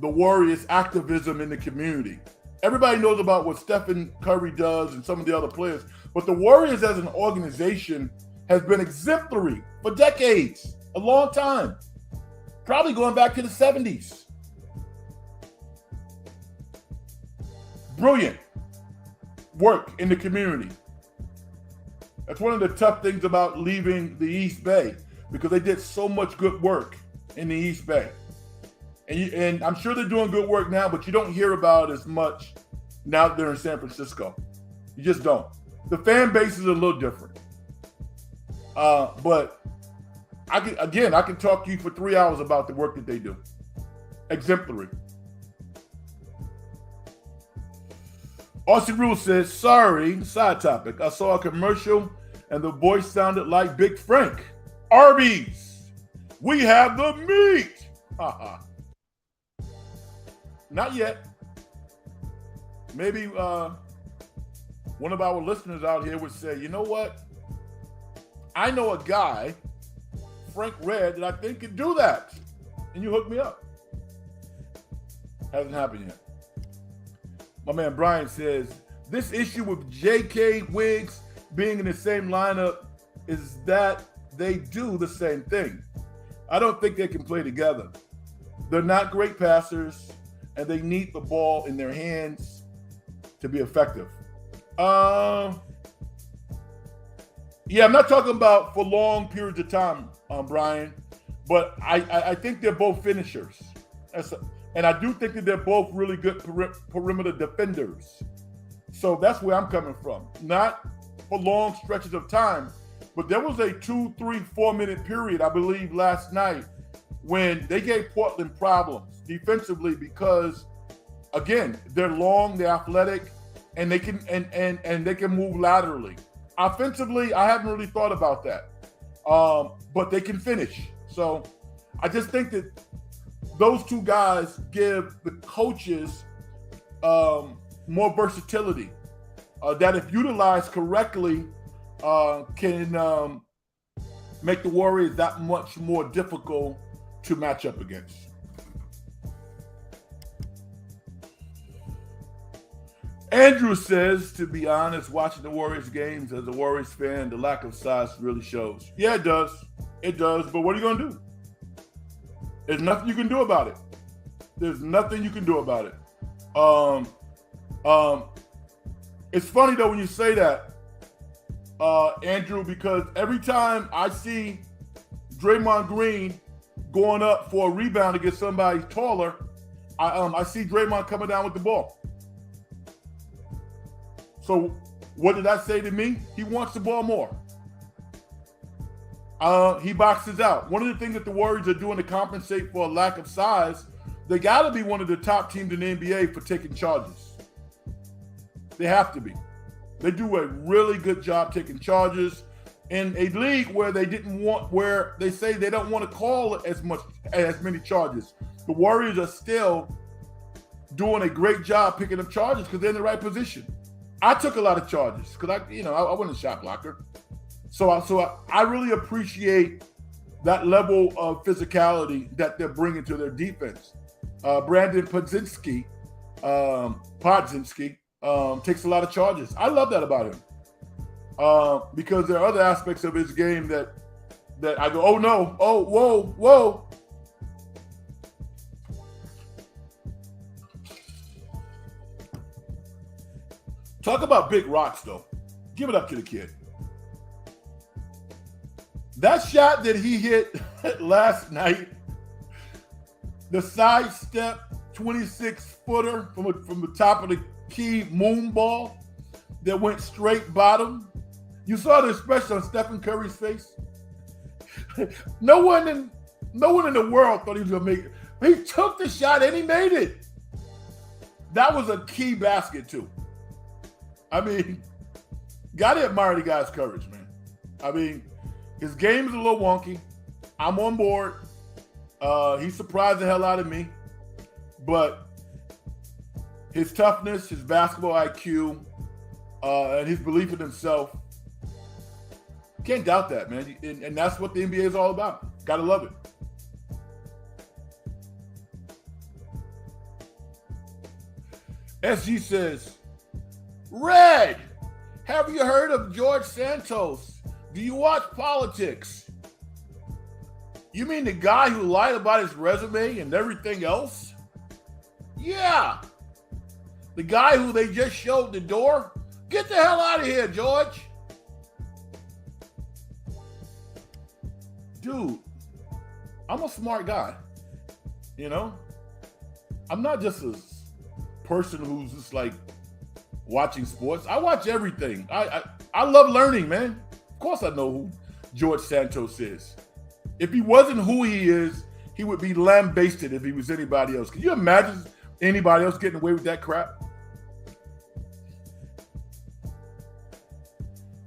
the Warriors' activism in the community. Everybody knows about what Stephen Curry does and some of the other players, but the Warriors as an organization has been exemplary for decades, a long time, probably going back to the 70s. Brilliant work in the community. That's one of the tough things about leaving the East Bay, because they did so much good work in the East Bay. And I'm sure they're doing good work now, but you don't hear about it as much now that they're in San Francisco. You just don't. The fan base is a little different. But I can talk to you for 3 hours about the work that they do. Exemplary. Austin Rule says, sorry, side topic. I saw a commercial and the voice sounded like Big Frank. Arby's, we have the meat. Not yet. Maybe one of our listeners out here would say, you know what? I know a guy, Frank Red, that I think could do that. And you hook me up. Hasn't happened yet. My man Brian says, this issue with J.K. Wiggs being in the same lineup is that they do the same thing. I don't think they can play together. They're not great passers, and they need the ball in their hands to be effective. Yeah, I'm not talking about for long periods of time, Brian, but I think they're both finishers. And I do think that they're both really good perimeter defenders. So that's where I'm coming from. Not for long stretches of time, but there was a 2, 3, 4 minute period, I believe, last night when they gave Portland problems defensively because, again, they're long, they're athletic, and they can and they can move laterally. Offensively, I haven't really thought about that, but they can finish. So I just think that those two guys give the coaches more versatility that, if utilized correctly, can make the Warriors that much more difficult to match up against. Andrew says, to be honest, watching the Warriors games as a Warriors fan, the lack of size really shows. Yeah, it does. It does. But what are you going to do? There's nothing you can do about it. There's nothing you can do about it. It's funny, though, when you say that, Andrew, because every time I see Draymond Green going up for a rebound against somebody taller, I see Draymond coming down with the ball. So what did that say to me? He wants the ball more. He boxes out. One of the things that the Warriors are doing to compensate for a lack of size, they got to be one of the top teams in the NBA for taking charges. They have to be. They do a really good job taking charges in a league where they say they don't want to call as many charges. The Warriors are still doing a great job picking up charges because they're in the right position. I took a lot of charges because I wasn't a shot blocker. So I really appreciate that level of physicality that they're bringing to their defense. Brandon Podzinski takes a lot of charges. I love that about him because there are other aspects of his game that I go, oh no, oh whoa. Talk about big rocks, though. Give it up to the kid. That shot that he hit last night, the sidestep 26-footer from the top of the key moon ball that went straight bottom. You saw the expression on Stephen Curry's face. No one in the world thought he was gonna make it. He took the shot and he made it. That was a key basket too. I mean, gotta admire the guy's courage, man. I mean, his game is a little wonky. I'm on board. He surprised the hell out of me. But his toughness, his basketball IQ, and his belief in himself, can't doubt that, man. And that's what the NBA is all about. Gotta love it. SG says, Red, have you heard of George Santos? Do you watch politics? You mean the guy who lied about his resume and everything else? Yeah. The guy who they just showed the door? Get the hell out of here, George. Dude, I'm a smart guy. You know? I'm not just a person who's just like watching sports. I watch everything. I love learning, man. Of course I know who George Santos is. If he wasn't who he is, he would be lambasted if he was anybody else. Can you imagine anybody else getting away with that crap?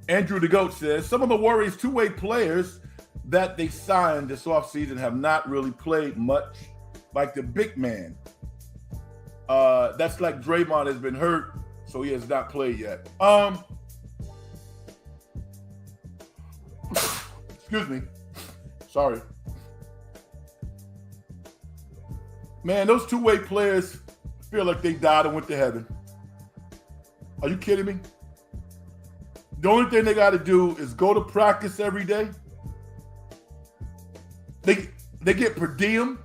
Andrew the Goat says, some of the Warriors' two-way players that they signed this offseason have not really played much, like the big man. That's like Draymond has been hurt, so he has not played yet. Excuse me. Sorry. Man, those two-way players feel like they died and went to heaven. Are you kidding me? The only thing they got to do is go to practice every day. They get per diem.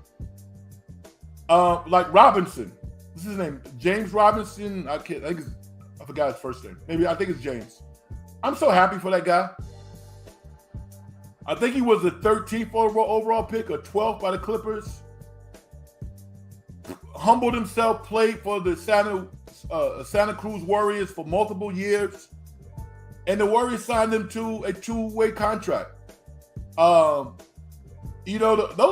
Like Robinson. What's his name? James Robinson. I forgot his first name. I think it's James. I'm so happy for that guy. I think he was the 13th overall pick or 12th by the Clippers. Humbled himself, played for the Santa Cruz Warriors for multiple years. And the Warriors signed him to a two-way contract. Those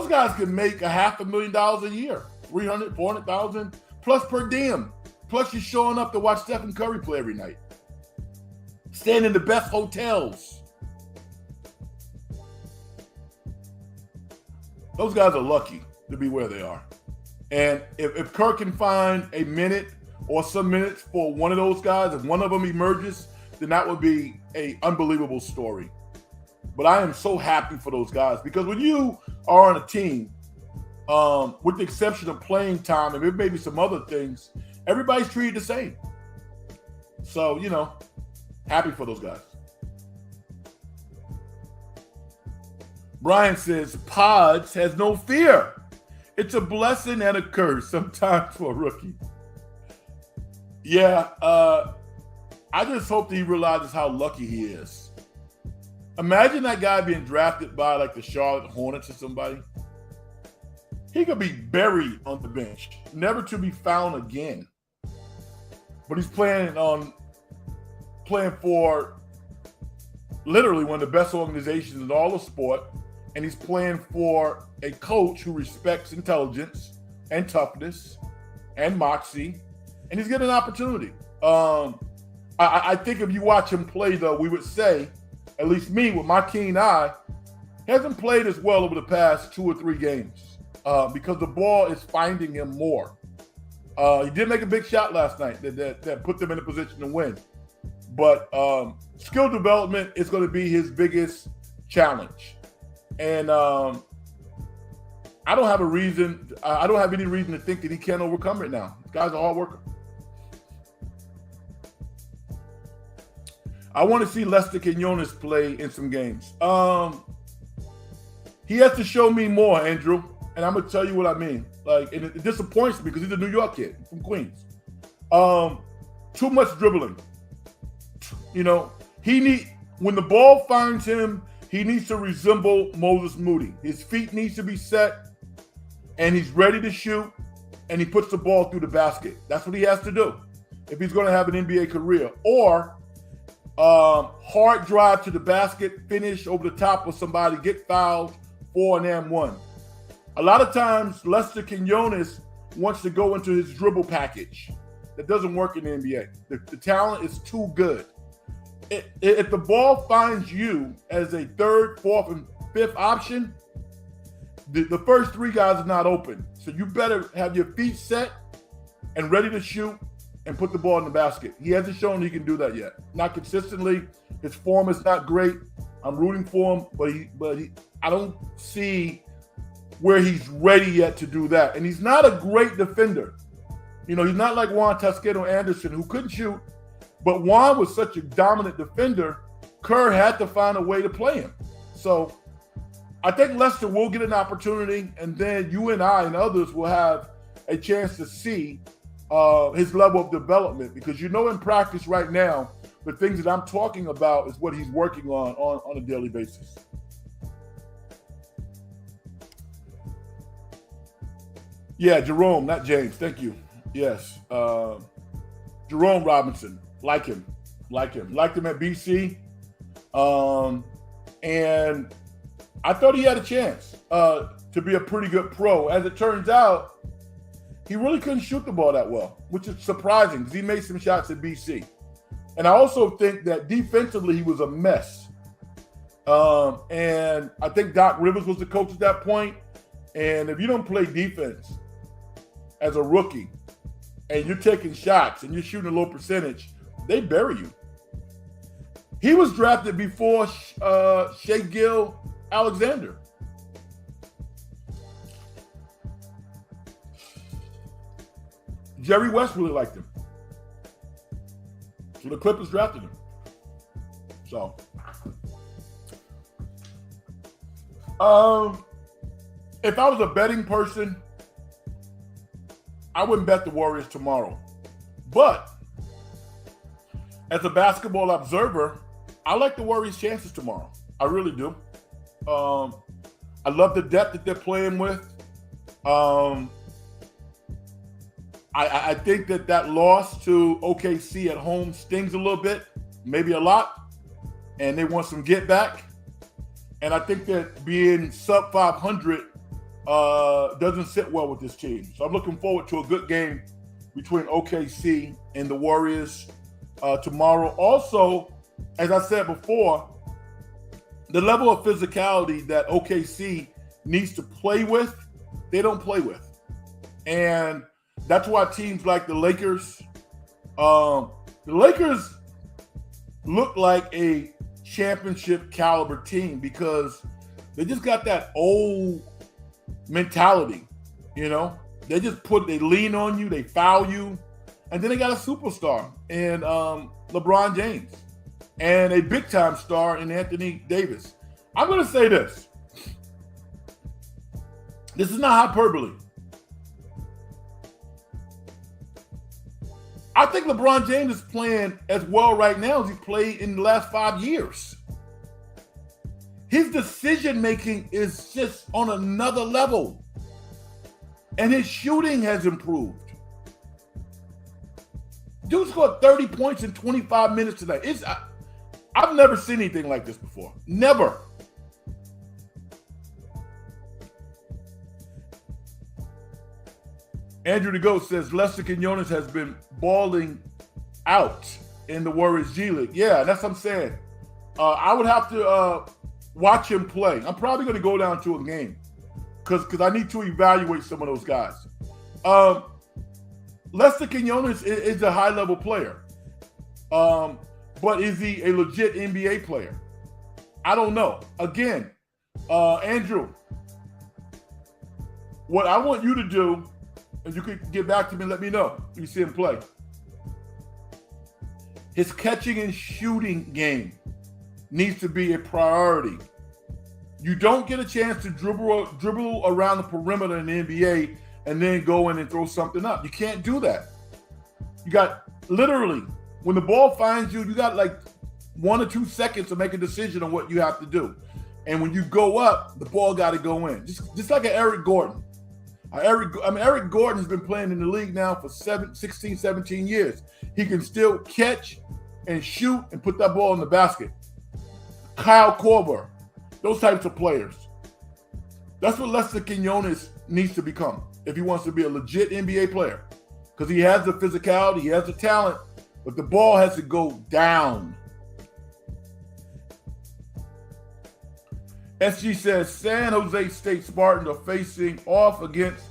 guys can make $500,000 a year, $300,000, $400,000 plus per diem. Plus you're showing up to watch Stephen Curry play every night. Staying in the best hotels. Those guys are lucky to be where they are. And if Kirk can find a minute or some minutes for one of those guys, if one of them emerges, then that would be an unbelievable story. But I am so happy for those guys because when you are on a team, with the exception of playing time and maybe some other things, everybody's treated the same. So, happy for those guys. Brian says, Pods has no fear. It's a blessing and a curse sometimes for a rookie. Yeah, I just hope that he realizes how lucky he is. Imagine that guy being drafted by like the Charlotte Hornets or somebody. He could be buried on the bench, never to be found again. But he's playing for literally one of the best organizations in all of sport, and he's playing for a coach who respects intelligence and toughness and moxie, and he's getting an opportunity. I think if you watch him play, though, we would say, at least me with my keen eye, he hasn't played as well over the past 2 or 3 games because the ball is finding him more. He did make a big shot last night that put them in a position to win. But skill development is going to be his biggest challenge. And I don't have any reason to think that he can't overcome it now. This guy's a hard worker. I want to see Lester Quinones play in some games. He has to show me more, Andrew, and I'm going to tell you what I mean. Like, and it disappoints me because he's a New York kid from Queens. Too much dribbling. You know, when the ball finds him, he needs to resemble Moses Moody. His feet needs to be set, and he's ready to shoot, and he puts the ball through the basket. That's what he has to do if he's going to have an NBA career. Or hard drive to the basket, finish over the top of somebody, get fouled, 4-and-1. A lot of times, Lester Quinones wants to go into his dribble package. That doesn't work in the NBA. The talent is too good. If the ball finds you as a 3rd, 4th, and 5th option, the first 3 guys are not open. So you better have your feet set and ready to shoot and put the ball in the basket. He hasn't shown he can do that yet. Not consistently. His form is not great. I'm rooting for him, but I don't see where he's ready yet to do that. And he's not a great defender. You know, he's not like Juan Toscano Anderson, who couldn't shoot, but Juan was such a dominant defender, Kerr had to find a way to play him. So I think Lester will get an opportunity, and then you and I and others will have a chance to see his level of development, because you know in practice right now, the things that I'm talking about is what he's working on a daily basis. Yeah, Jerome, not James. Thank you. Yes. Jerome Robinson. Like him. Liked him at BC. And I thought he had a chance to be a pretty good pro. As it turns out, he really couldn't shoot the ball that well, which is surprising because he made some shots at BC. And I also think that defensively he was a mess. And I think Doc Rivers was the coach at that point. And if you don't play defense as a rookie and you're taking shots and you're shooting a low percentage, they bury you. He was drafted before Shea Gill Alexander. Jerry West really liked him. So the Clippers drafted him. So, if I was a betting person, I wouldn't bet the Warriors tomorrow. But as a basketball observer, I like the Warriors' chances tomorrow. I really do. I love the depth that they're playing with. I think that loss to OKC at home stings a little bit, maybe a lot, and they want some get back. And I think that being sub 500 doesn't sit well with this team. So I'm looking forward to a good game between OKC and the Warriors tomorrow. Also, as I said before, the level of physicality that OKC needs to play with, they don't play with. And that's why teams like the Lakers look like a championship caliber team because they just got that old mentality, you know? They lean on you, they foul you, and then they got a superstar in LeBron James and a big-time star in Anthony Davis. I'm going to say this. This is not hyperbole. I think LeBron James is playing as well right now as he played in the last 5 years. His decision making is just on another level. And his shooting has improved. Dude scored 30 points in 25 minutes tonight. I've never seen anything like this before. Never. Andrew the Goat says Lester Quinones has been balling out in the Warriors G League. Yeah, that's what I'm saying. I would have to watch him play. I'm probably going to go down to a game because I need to evaluate some of those guys. Lester Quinones is a high-level player. But is he a legit NBA player? I don't know. Again, Andrew, what I want you to do, and you could get back to me and let me know if you see him play. His catching and shooting game needs to be a priority. You don't get a chance to dribble around the perimeter in the NBA and then go in and throw something up. You can't do that. You got literally, when the ball finds you, you got like 1 or 2 seconds to make a decision on what you have to do. And when you go up, the ball got to go in. Just like an Eric Gordon. Eric Gordon has been playing in the league now for 16, 17 years. He can still catch and shoot and put that ball in the basket. Kyle Korver, those types of players. That's what Lester Quinones needs to become if he wants to be a legit NBA player. Because he has the physicality, he has the talent, but the ball has to go down. SG says San Jose State Spartans are facing off against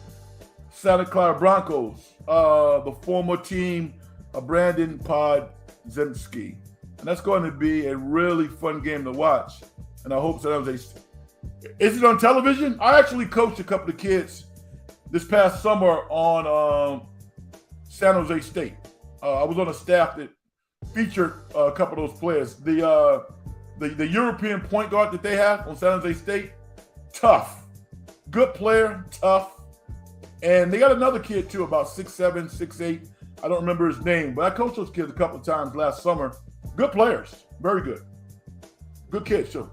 Santa Clara Broncos, the former team of Brandon Podziemski. And that's going to be a really fun game to watch. And I hope San Jose. Is it on television? I actually coached a couple of kids this past summer on San Jose State. I was on a staff that featured a couple of those players. The European point guard that they have on San Jose State, tough. Good player, tough. And they got another kid too, about 6'7", 6'8". I don't remember his name, but I coached those kids a couple of times last summer. Good players, very good. Good kids too.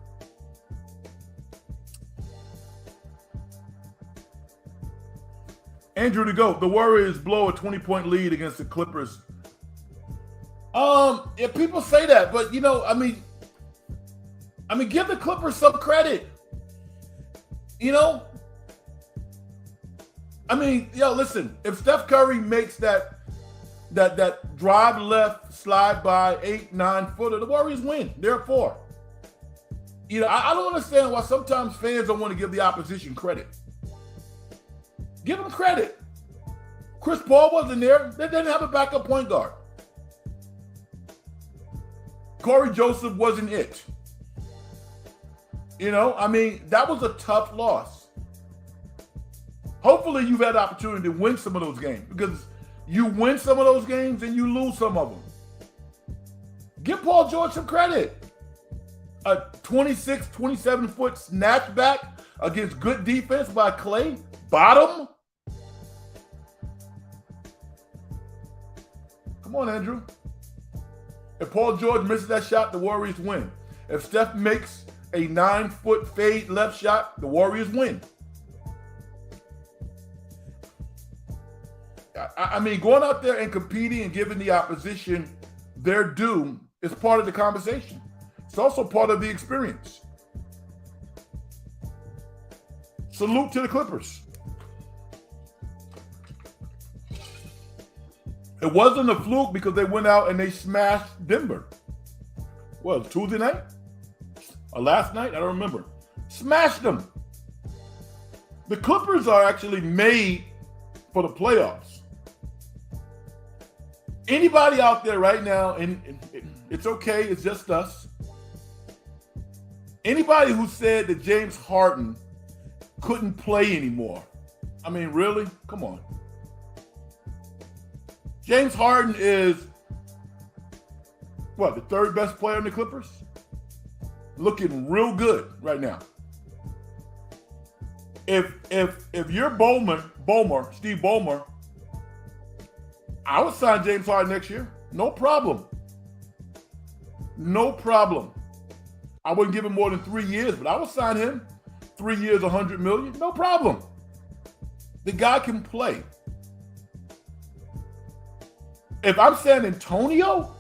Andrew the Goat, the Warriors blow a 20-point lead against the Clippers. Yeah, people say that, but I mean, give the Clippers some credit. Listen, if Steph Curry makes that drive left, slide by 8, 9 footer, the Warriors win. They're 4. I don't understand why sometimes fans don't want to give the opposition credit. Give them credit. Chris Paul wasn't there. They didn't have a backup point guard. Corey Joseph wasn't it. That was a tough loss. Hopefully you've had the opportunity to win some of those games, because you win some of those games and you lose some of them. Give Paul George some credit. A 26, 27-foot snatchback against good defense by Clay. Bottom. Come on, Andrew. If Paul George misses that shot, the Warriors win. If Steph makes a 9-foot fade left shot, the Warriors win. Going out there and competing and giving the opposition their due is part of the conversation. It's also part of the experience. Salute to the Clippers. It wasn't a fluke because they went out and they smashed Denver. What, Tuesday night? Or last night? I don't remember. Smashed them. The Clippers are actually made for the playoffs. Anybody out there right now, and it's okay, it's just us. Anybody who said that James Harden couldn't play anymore. Really? Come on. James Harden is, the third best player in the Clippers? Looking real good right now. If you're Steve Ballmer, I would sign James Harden next year. No problem. No problem. I wouldn't give him more than 3 years, but I would sign him 3 years, $100 million, no problem. The guy can play. If I'm San Antonio,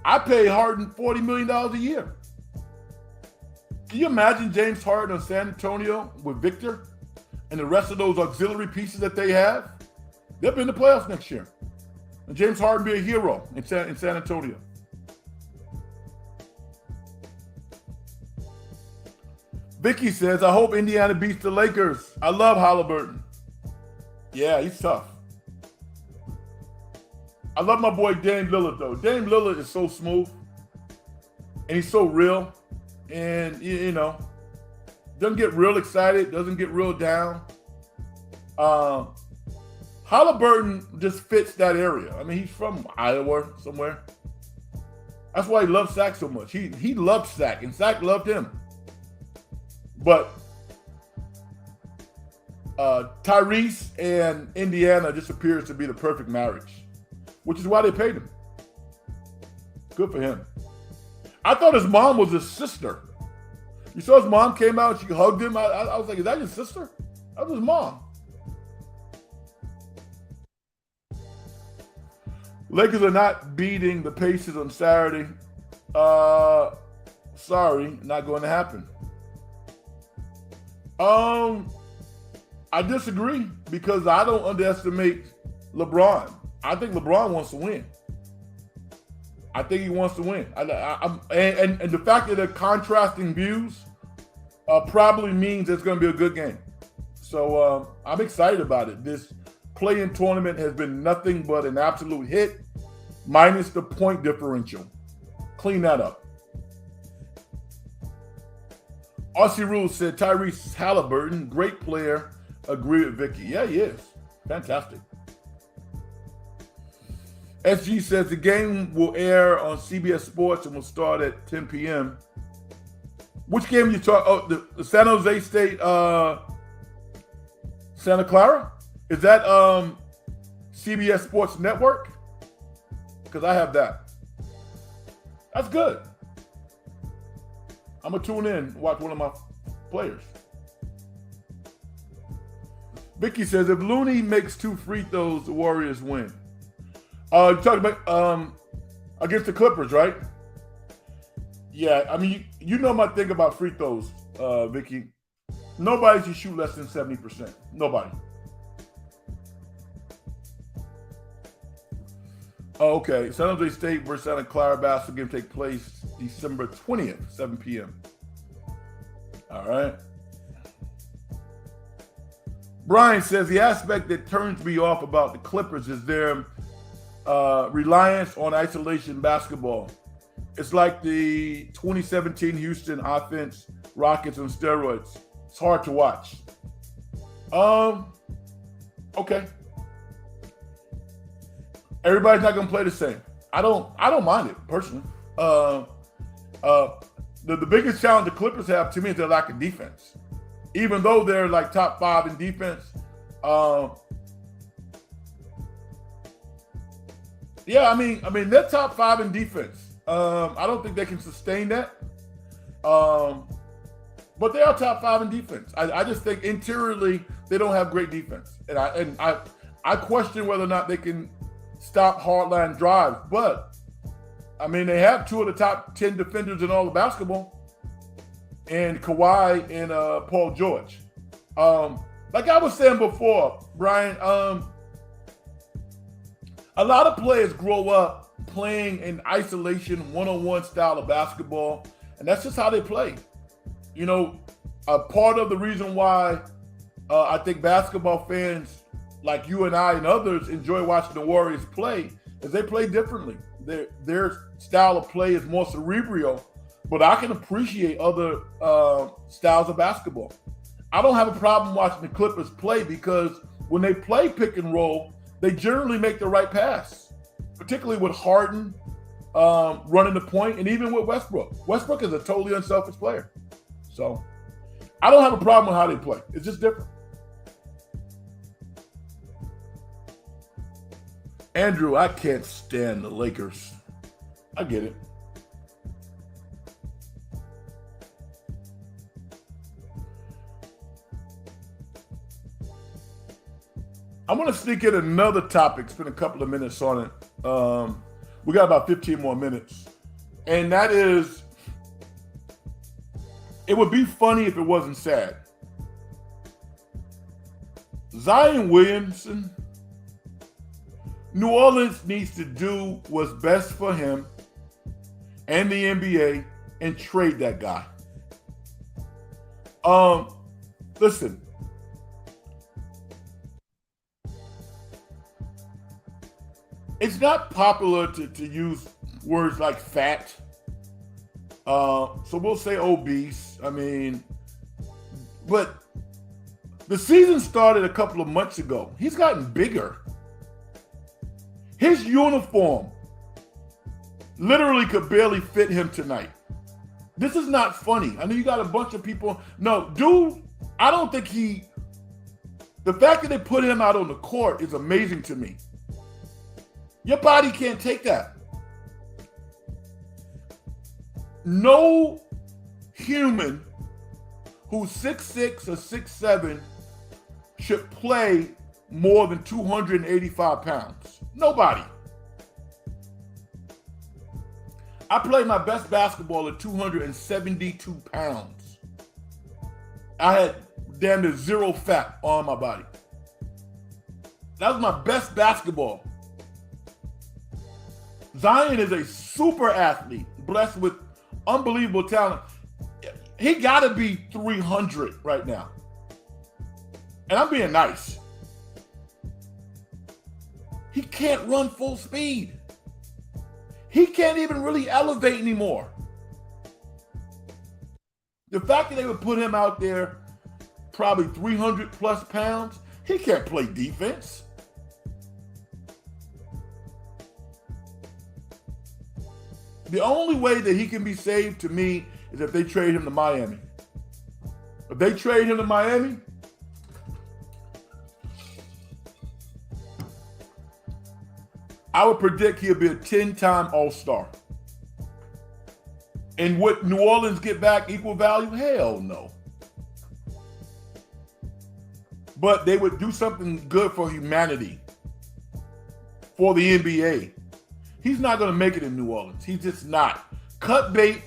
I pay Harden $40 million a year. Can you imagine James Harden on San Antonio with Victor and the rest of those auxiliary pieces that they have? They'll be in the playoffs next year. And James Harden be a hero in San Antonio. Vicky says, I hope Indiana beats the Lakers. I love Halliburton. Yeah, he's tough. I love my boy Dame Lillard, though. Dame Lillard is so smooth, and he's so real, and, you know, doesn't get real excited, doesn't get real down. Halliburton just fits that area. I mean, he's from Iowa somewhere. That's why he loves Sack so much. He loved Sack, and Sack loved him. But Tyrese and Indiana just appears to be the perfect marriage, which is why they paid him. Good for him. I thought his mom was his sister. You saw his mom came out and she hugged him. I was like, is that your sister? That was his mom. Lakers are not beating the Pacers on Saturday. Sorry, not going to happen. I disagree because I don't underestimate LeBron. I think LeBron wants to win. I think he wants to win. And the fact that they're contrasting views probably means it's going to be a good game. So I'm excited about it. This play-in tournament has been nothing but an absolute hit, minus the point differential. Clean that up. Aussie Rules said Tyrese Halliburton, great player. Agree with Vicky. Yeah, he is. Fantastic. SG says the game will air on CBS Sports and will start at 10 p.m. Which game you talk? Oh, the San Jose State, Santa Clara? Is that CBS Sports Network? Because I have that. That's good. I'm going to tune in and watch one of my players. Vicky says, if Looney makes 2 free throws, the Warriors win. You're talking about against the Clippers, right? Yeah, I mean, you know my thing about free throws, Vicky. Nobody should shoot less than 70%. Nobody. Oh, okay. San Jose State versus Santa Clara basketball game take place December 20th, 7 p.m. All right. Brian says the aspect that turns me off about the Clippers is their reliance on isolation basketball. It's like the 2017 Houston offense, Rockets on steroids. It's hard to watch. Okay. Everybody's not gonna play the same. I don't mind it personally. The biggest challenge the Clippers have to me is their lack of defense. Even though they're like top 5 in defense, yeah, I mean they're top 5 in defense. I don't think they can sustain that. But they are top 5 in defense. I just think interiorly they don't have great defense, and I question whether or not they can stop hardline drives. But I mean, they have 2 of the top 10 defenders in all of basketball, and Kawhi and Paul George. Like I was saying before, Brian, a lot of players grow up playing in isolation, one-on-one style of basketball, and that's just how they play. You know, a part of the reason why I think basketball fans like you and I and others enjoy watching the Warriors play is they play differently. Their style of play is more cerebral, but I can appreciate other styles of basketball. I don't have a problem watching the Clippers play because when they play pick and roll, they generally make the right pass, particularly with Harden running the point, and even with Westbrook. Westbrook is a totally unselfish player. So I don't have a problem with how they play. It's just different. Andrew, I can't stand the Lakers. I get it. I'm going to sneak in another topic, spend a couple of minutes on it. We got about 15 more minutes. And that is, it would be funny if it wasn't sad. Zion Williamson, New Orleans needs to do what's best for him and the NBA and trade that guy. Listen. It's not popular to use words like fat. So we'll say obese. I mean, but the season started a couple of months ago. He's gotten bigger. His uniform literally could barely fit him tonight. This is not funny. I know you got a bunch of people. No, dude, I don't think the fact that they put him out on the court is amazing to me. Your body can't take that. No human who's 6'6" or 6'7" should play more than 285 pounds. Nobody. I played my best basketball at 272 pounds. I had damn near zero fat on my body. That was my best basketball. Zion is a super athlete, blessed with unbelievable talent. He got to be 300 right now. And I'm being nice. He can't run full speed. He can't even really elevate anymore. The fact that they would put him out there probably 300 plus pounds, he can't play defense. The only way that he can be saved to me is if they trade him to Miami. If they trade him to Miami, I would predict he'll be a 10-time All-Star. And would New Orleans get back equal value? Hell no. But they would do something good for humanity, for the NBA. He's not going to make it in New Orleans. He's just not. Cut bait,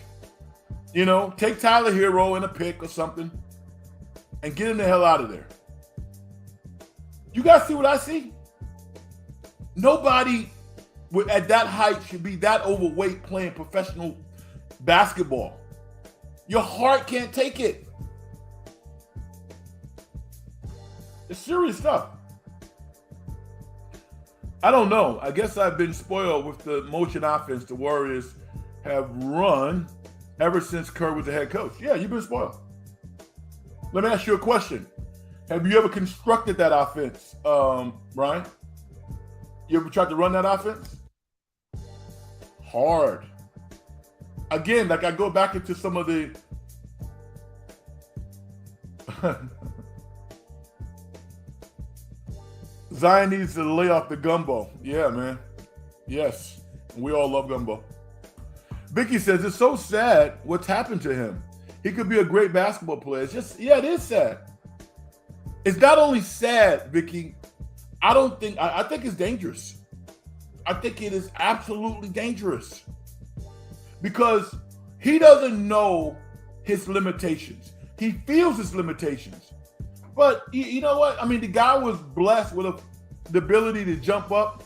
take Tyler Hero in a pick or something and get him the hell out of there. You guys see what I see? Nobody at that height should be that overweight playing professional basketball. Your heart can't take it. It's serious stuff. I don't know. I guess I've been spoiled with the motion offense the Warriors have run ever since Kerr was the head coach. Yeah, you've been spoiled. Let me ask you a question. Have you ever constructed that offense, Ryan? You ever tried to run that offense? Hard. Again, like I go back into some of the Zion needs to lay off the gumbo. Yeah, man. Yes. We all love gumbo. Vicky says, it's so sad what's happened to him. He could be a great basketball player. It's just, it is sad. It's not only sad, Vicky. I think it's dangerous. I think it is absolutely dangerous. Because he doesn't know his limitations. He feels his limitations. But you know what? I mean, the guy was blessed with the ability to jump up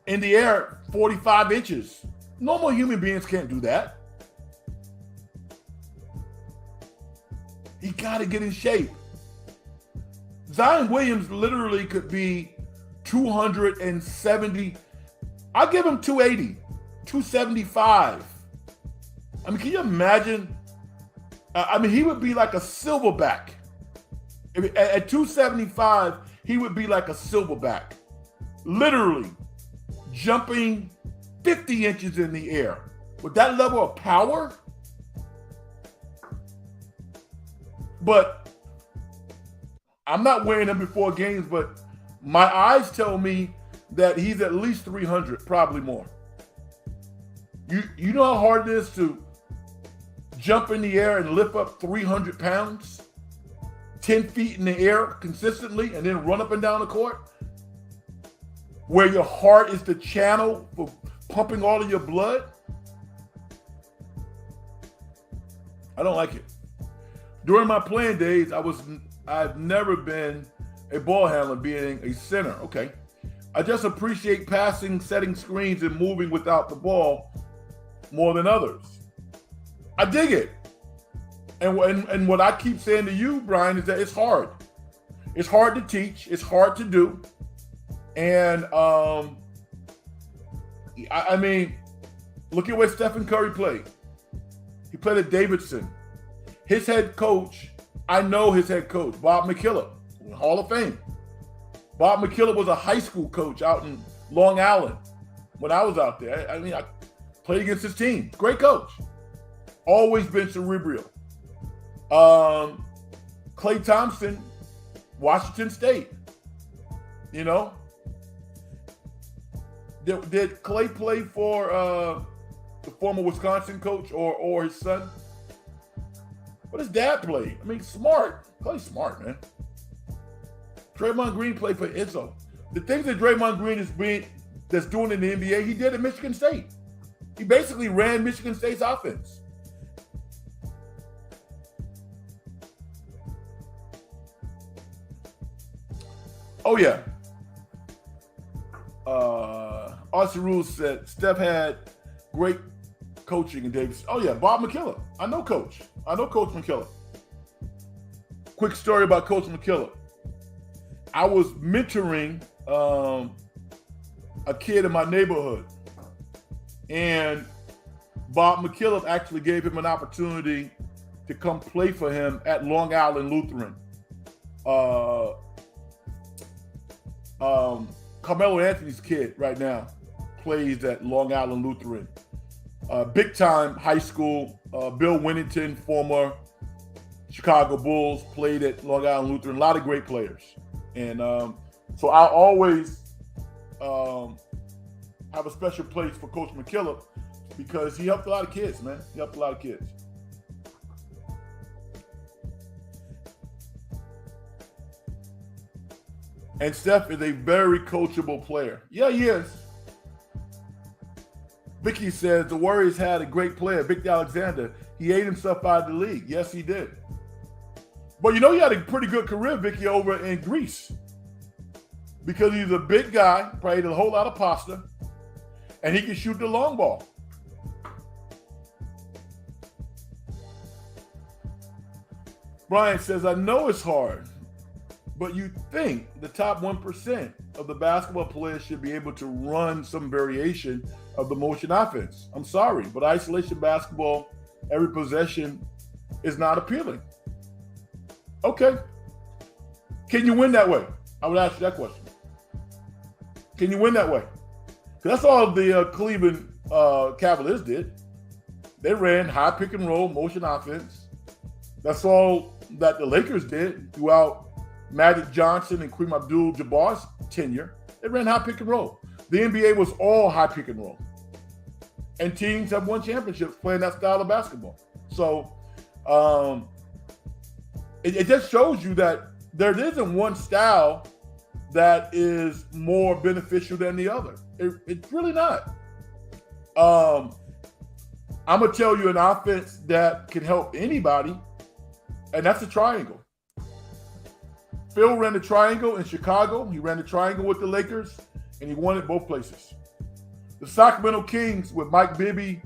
in the air 45 inches. Normal human beings can't do that. He got to get in shape. Zion Williams literally could be 270. I'll give him 280, 275. I mean, can you imagine? He would be like a silverback. At 275, he would be like a silverback. Literally jumping 50 inches in the air. With that level of power. But I'm not wearing him before games, but my eyes tell me that he's at least 300, probably more. You know how hard it is to jump in the air and lift up 300 pounds? 10 feet in the air consistently and then run up and down the court, where your heart is the channel for pumping all of your blood. I don't like it. During my playing days, I've never been a ball handler, being a center. Okay. I just appreciate passing, setting screens, and moving without the ball more than others. I dig it. And what I keep saying to you, Brian, is that it's hard. It's hard to teach. It's hard to do. And I mean, look at where Stephen Curry played. He played at Davidson. His head coach, I know his head coach, Bob McKillop, Hall of Fame. Bob McKillop was a high school coach out in Long Island when I was out there. I mean, I played against his team. Great coach. Always been cerebral. Klay Thompson, Washington State. You know? Did Klay play for the former Wisconsin coach or his son? What does dad play? I mean, smart. Klay's smart, man. Draymond Green played for Izzo. The things that Draymond Green that's doing in the NBA, he did at Michigan State. He basically ran Michigan State's offense. Oh, yeah. Austin Rules said Steph had great coaching in Davis. Oh, yeah, Bob McKillop. I know Coach McKillop. Quick story about Coach McKillop. I was mentoring a kid in my neighborhood, and Bob McKillop actually gave him an opportunity to come play for him at Long Island Lutheran. Carmelo Anthony's kid right now plays at Long Island Lutheran. Big time high school. Bill Winnington, former Chicago Bulls, played at Long Island Lutheran. A lot of great players. And so I always have a special place for Coach McKillop because he helped a lot of kids, man. He helped a lot of kids. And Steph is a very coachable player. Yeah, he is. Vicky says the Warriors had a great player, Victor Alexander. He ate himself out of the league. Yes, he did. But you know, he had a pretty good career, Vicky, over in Greece. Because he's a big guy, probably ate a whole lot of pasta, and he can shoot the long ball. Brian says, I know it's hard, but you think the top 1% of the basketball players should be able to run some variation of the motion offense. I'm sorry, but isolation basketball, every possession, is not appealing. Okay. Can you win that way? I would ask you that question. Can you win that way? Because that's all the Cleveland Cavaliers did. They ran high pick and roll motion offense. That's all that the Lakers did throughout Magic Johnson and Kareem Abdul-Jabbar's tenure. They ran high pick and roll. The NBA was all high pick and roll. And teams have won championships playing that style of basketball. So it just shows you that there isn't one style that is more beneficial than the other. It's really not. I'm going to tell you an offense that can help anybody, and that's a triangle. Phil ran the triangle in Chicago. He ran the triangle with the Lakers, and he won it both places. The Sacramento Kings with Mike Bibby,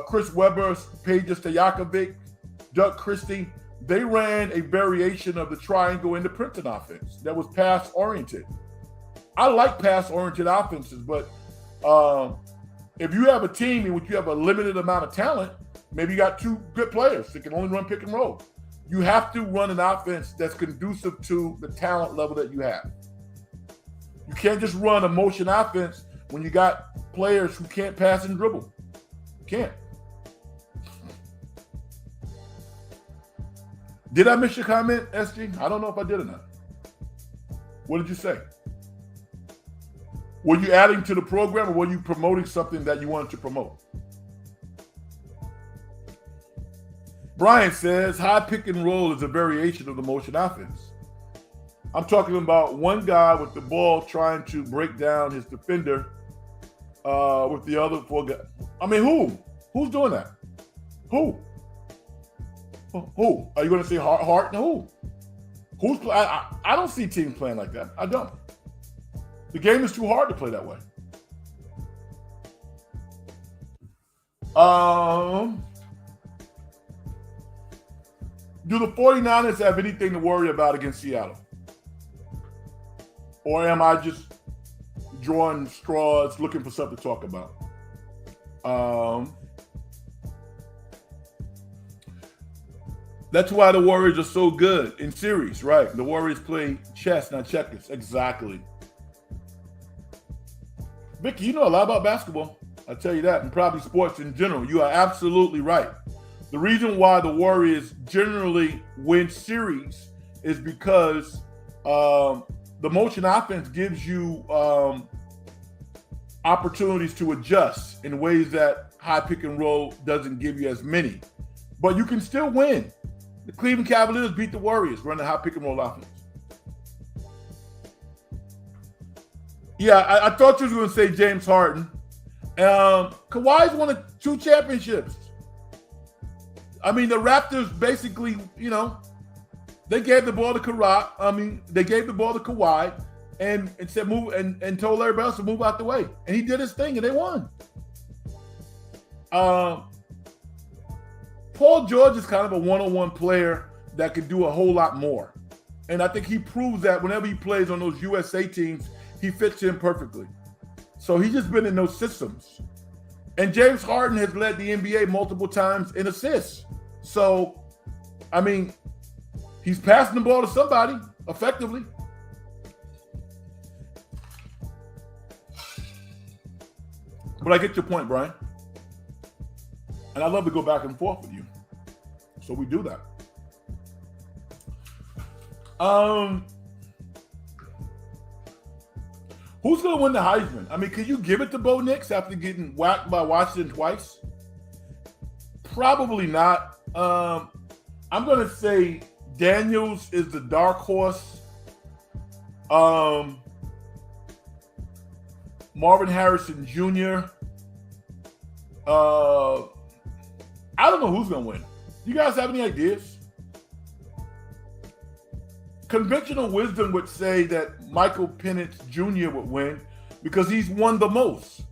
Chris Webber, Peja Stojakovic, Doug Christie, they ran a variation of the triangle in the Princeton offense that was pass-oriented. I like pass-oriented offenses, but if you have a team in which you have a limited amount of talent, maybe you got two good players that can only run pick and roll. You have to run an offense that's conducive to the talent level that you have. You can't just run a motion offense when you got players who can't pass and dribble. You can't. Did I miss your comment, SG? I don't know if I did or not. What did you say? Were you adding to the program or were you promoting something that you wanted to promote? Brian says high pick and roll is a variation of the motion offense. I'm talking about one guy with the ball trying to break down his defender with the other four guys. I mean, who? Who's doing that? Who? Who? Are you going to say Hart? No. Who's? I don't see teams playing like that. I don't. The game is too hard to play that way. Do the 49ers have anything to worry about against Seattle? Or am I just drawing straws, looking for something to talk about? That's why the Warriors are so good in series, right? The Warriors play chess, not checkers. Exactly. Vicky, you know a lot about basketball. I'll tell you that, and probably sports in general. You are absolutely right. The reason why the Warriors generally win series is because the motion offense gives you opportunities to adjust in ways that high pick and roll doesn't give you as many. But you can still win. The Cleveland Cavaliers beat the Warriors running high pick and roll offense. Yeah, I thought you were going to say James Harden. Kawhi's won 2 championships. I mean, the Raptors basically, they gave the ball to they gave the ball to Kawhi and said move and told everybody else to move out the way. And he did his thing and they won. Paul George is kind of a one-on-one player that could do a whole lot more. And I think he proves that whenever he plays on those USA teams, he fits in perfectly. So he's just been in those systems. And James Harden has led the NBA multiple times in assists. So, I mean, he's passing the ball to somebody effectively. But I get your point, Brian. And I'd love to go back and forth with you. So we do that. Who's going to win the Heisman? I mean, can you give it to Bo Nix after getting whacked by Washington twice? Probably not. I'm going to say Daniels is the dark horse. Marvin Harrison Jr. I don't know who's going to win. You guys have any ideas? Conventional wisdom would say that Michael Penix Jr. would win because he's won the most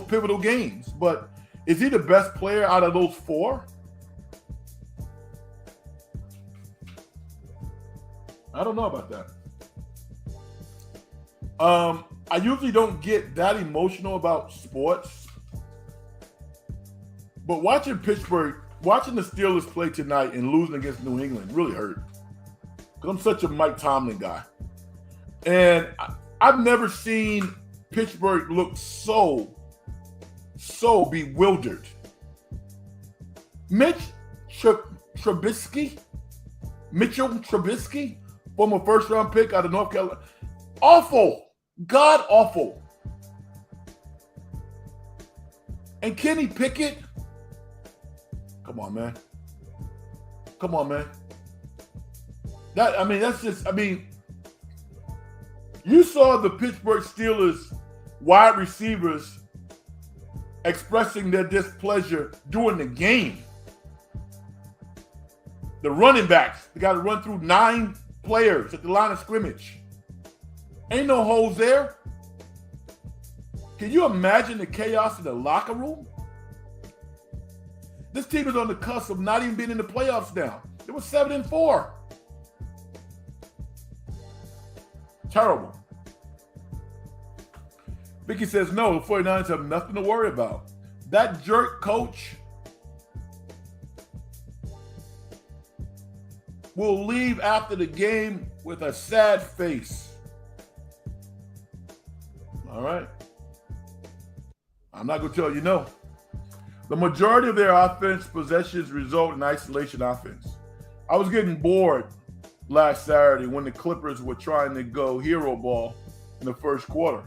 pivotal games. But is he the best player out of those 4? I don't know about that. I usually don't get that emotional about sports. But watching the Steelers play tonight and losing against New England really hurt. Because I'm such a Mike Tomlin guy. And I've never seen Pittsburgh look so bewildered. Mitchell Trubisky, former first-round pick out of North Carolina. Awful. God awful. And Kenny Pickett. Come on, man. You saw the Pittsburgh Steelers wide receivers expressing their displeasure during the game. The running backs, they got to run through 9 players at the line of scrimmage. Ain't no holes there. Can you imagine the chaos in the locker room? This team is on the cusp of not even being in the playoffs now. It was 7-4. Terrible. Vicky says, no, the 49ers have nothing to worry about. That jerk coach will leave after the game with a sad face. All right. I'm not going to tell you no. The majority of their offense possessions result in isolation offense. I was getting bored last Saturday when the Clippers were trying to go hero ball in the first quarter.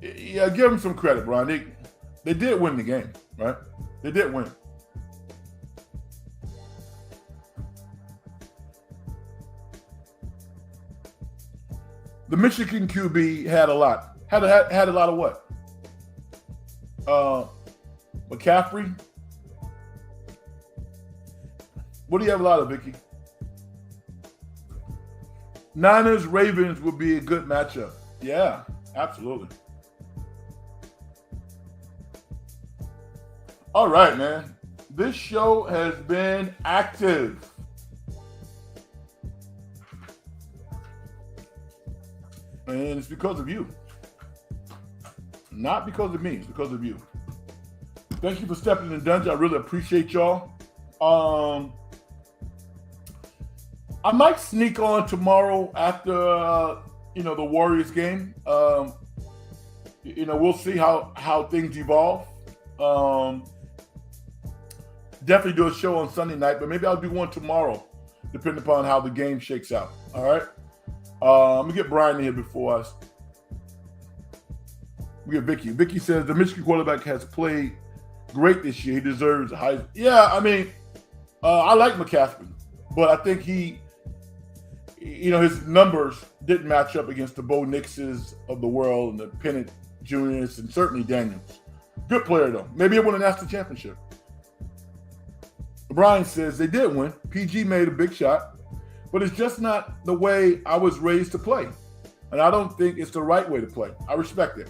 Yeah, give them some credit, Brian. They did win the game, right? They did win. The Michigan QB had a lot. Had a lot of what? McCaffrey. What do you have a lot of, Vicky? Niners Ravens would be a good matchup. Yeah, absolutely. All right, man. This show has been active. And it's because of you. Not because of me, it's because of you. Thank you for stepping in the dungeon. I really appreciate y'all. I might sneak on tomorrow after the Warriors game. We'll see how things evolve. Definitely do a show on Sunday night, but maybe I'll do one tomorrow, depending upon how the game shakes out. All right. Let me get Brian in here before us. We get Vicky. Vicky says the Michigan quarterback has played great this year. He deserves a Heisman. Yeah, I mean, I like McCaffrey, but I think his numbers didn't match up against the Bo Nixes of the world and the Pennant Juniors and certainly Daniels. Good player, though. Maybe it won a national championship. Brian says they did win. PG made a big shot, but it's just not the way I was raised to play. And I don't think it's the right way to play. I respect it.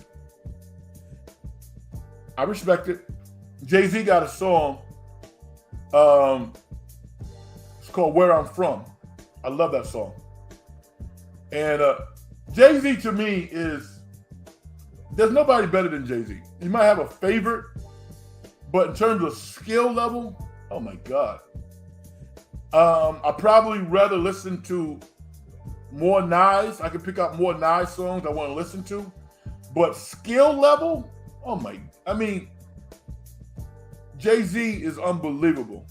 Jay-Z got a song. It's called Where I'm From. I love that song. And Jay-Z to me there's nobody better than Jay-Z. You might have a favorite, but in terms of skill level, oh my God. I probably rather listen to more Nas. I can pick out more Nas songs I want to listen to. But skill level, Jay-Z is unbelievable.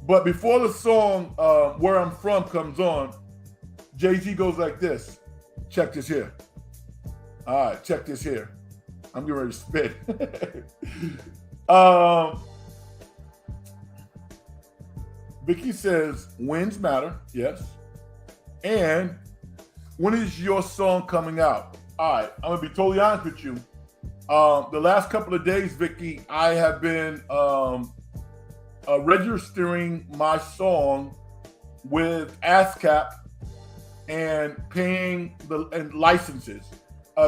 But before the song Where I'm From comes on, Jay-Z goes like this. Check this here. All right, check this here. I'm getting ready to spit. Vicky says, wins matter, yes. And when is your song coming out? All right, I'm going to be totally honest with you. The last couple of days, Vicky, I have been registering my song with ASCAP and paying and licenses.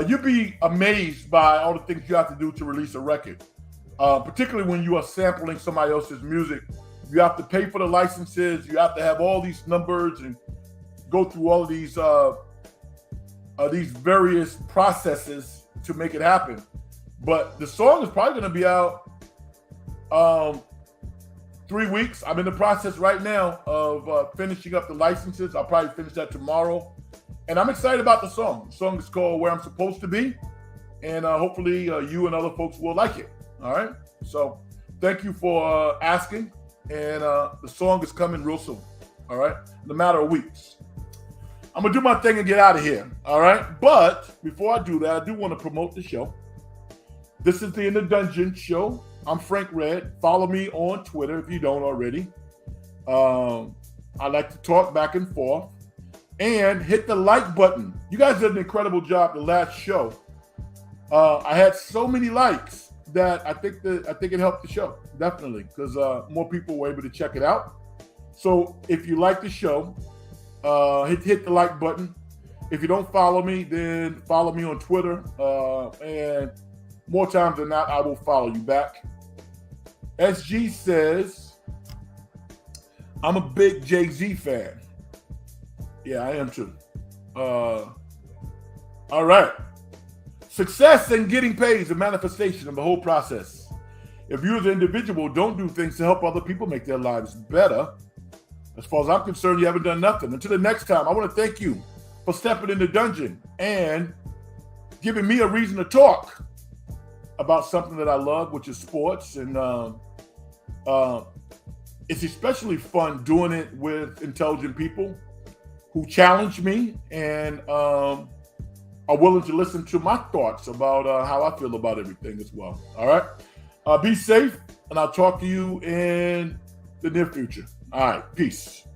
You'd be amazed by all the things you have to do to release a record, particularly when you are sampling somebody else's music. You have to pay for the licenses. You have to have all these numbers and go through all of these various processes to make it happen. But the song is probably going to be out 3 weeks. I'm in the process right now of finishing up the licenses. I'll probably finish that tomorrow. And I'm excited about the song. The song is called Where I'm Supposed to Be. And hopefully you and other folks will like it. All right? So thank you for asking. And the song is coming real soon. All right? In a matter of weeks. I'm going to do my thing and get out of here. All right? But before I do that, I do want to promote the show. This is the In the Dungeon show. I'm Frank Red. Follow me on Twitter if you don't already. I like to talk back and forth. And hit the like button. You guys did an incredible job the last show. I had so many likes that I think it helped the show, definitely, because more people were able to check it out. So if you like the show, hit the like button. If you don't follow me, then follow me on Twitter. And more times than not, I will follow you back. SG says, I'm a big Jay-Z fan. Yeah, I am too. All right. Success and getting paid is a manifestation of the whole process. If you as an individual don't do things to help other people make their lives better, as far as I'm concerned, you haven't done nothing. Until the next time, I want to thank you for stepping in the dungeon and giving me a reason to talk about something that I love, which is sports. And it's especially fun doing it with intelligent people who challenge me and are willing to listen to my thoughts about how I feel about everything as well. All right. Be safe, and I'll talk to you in the near future. All right. Peace.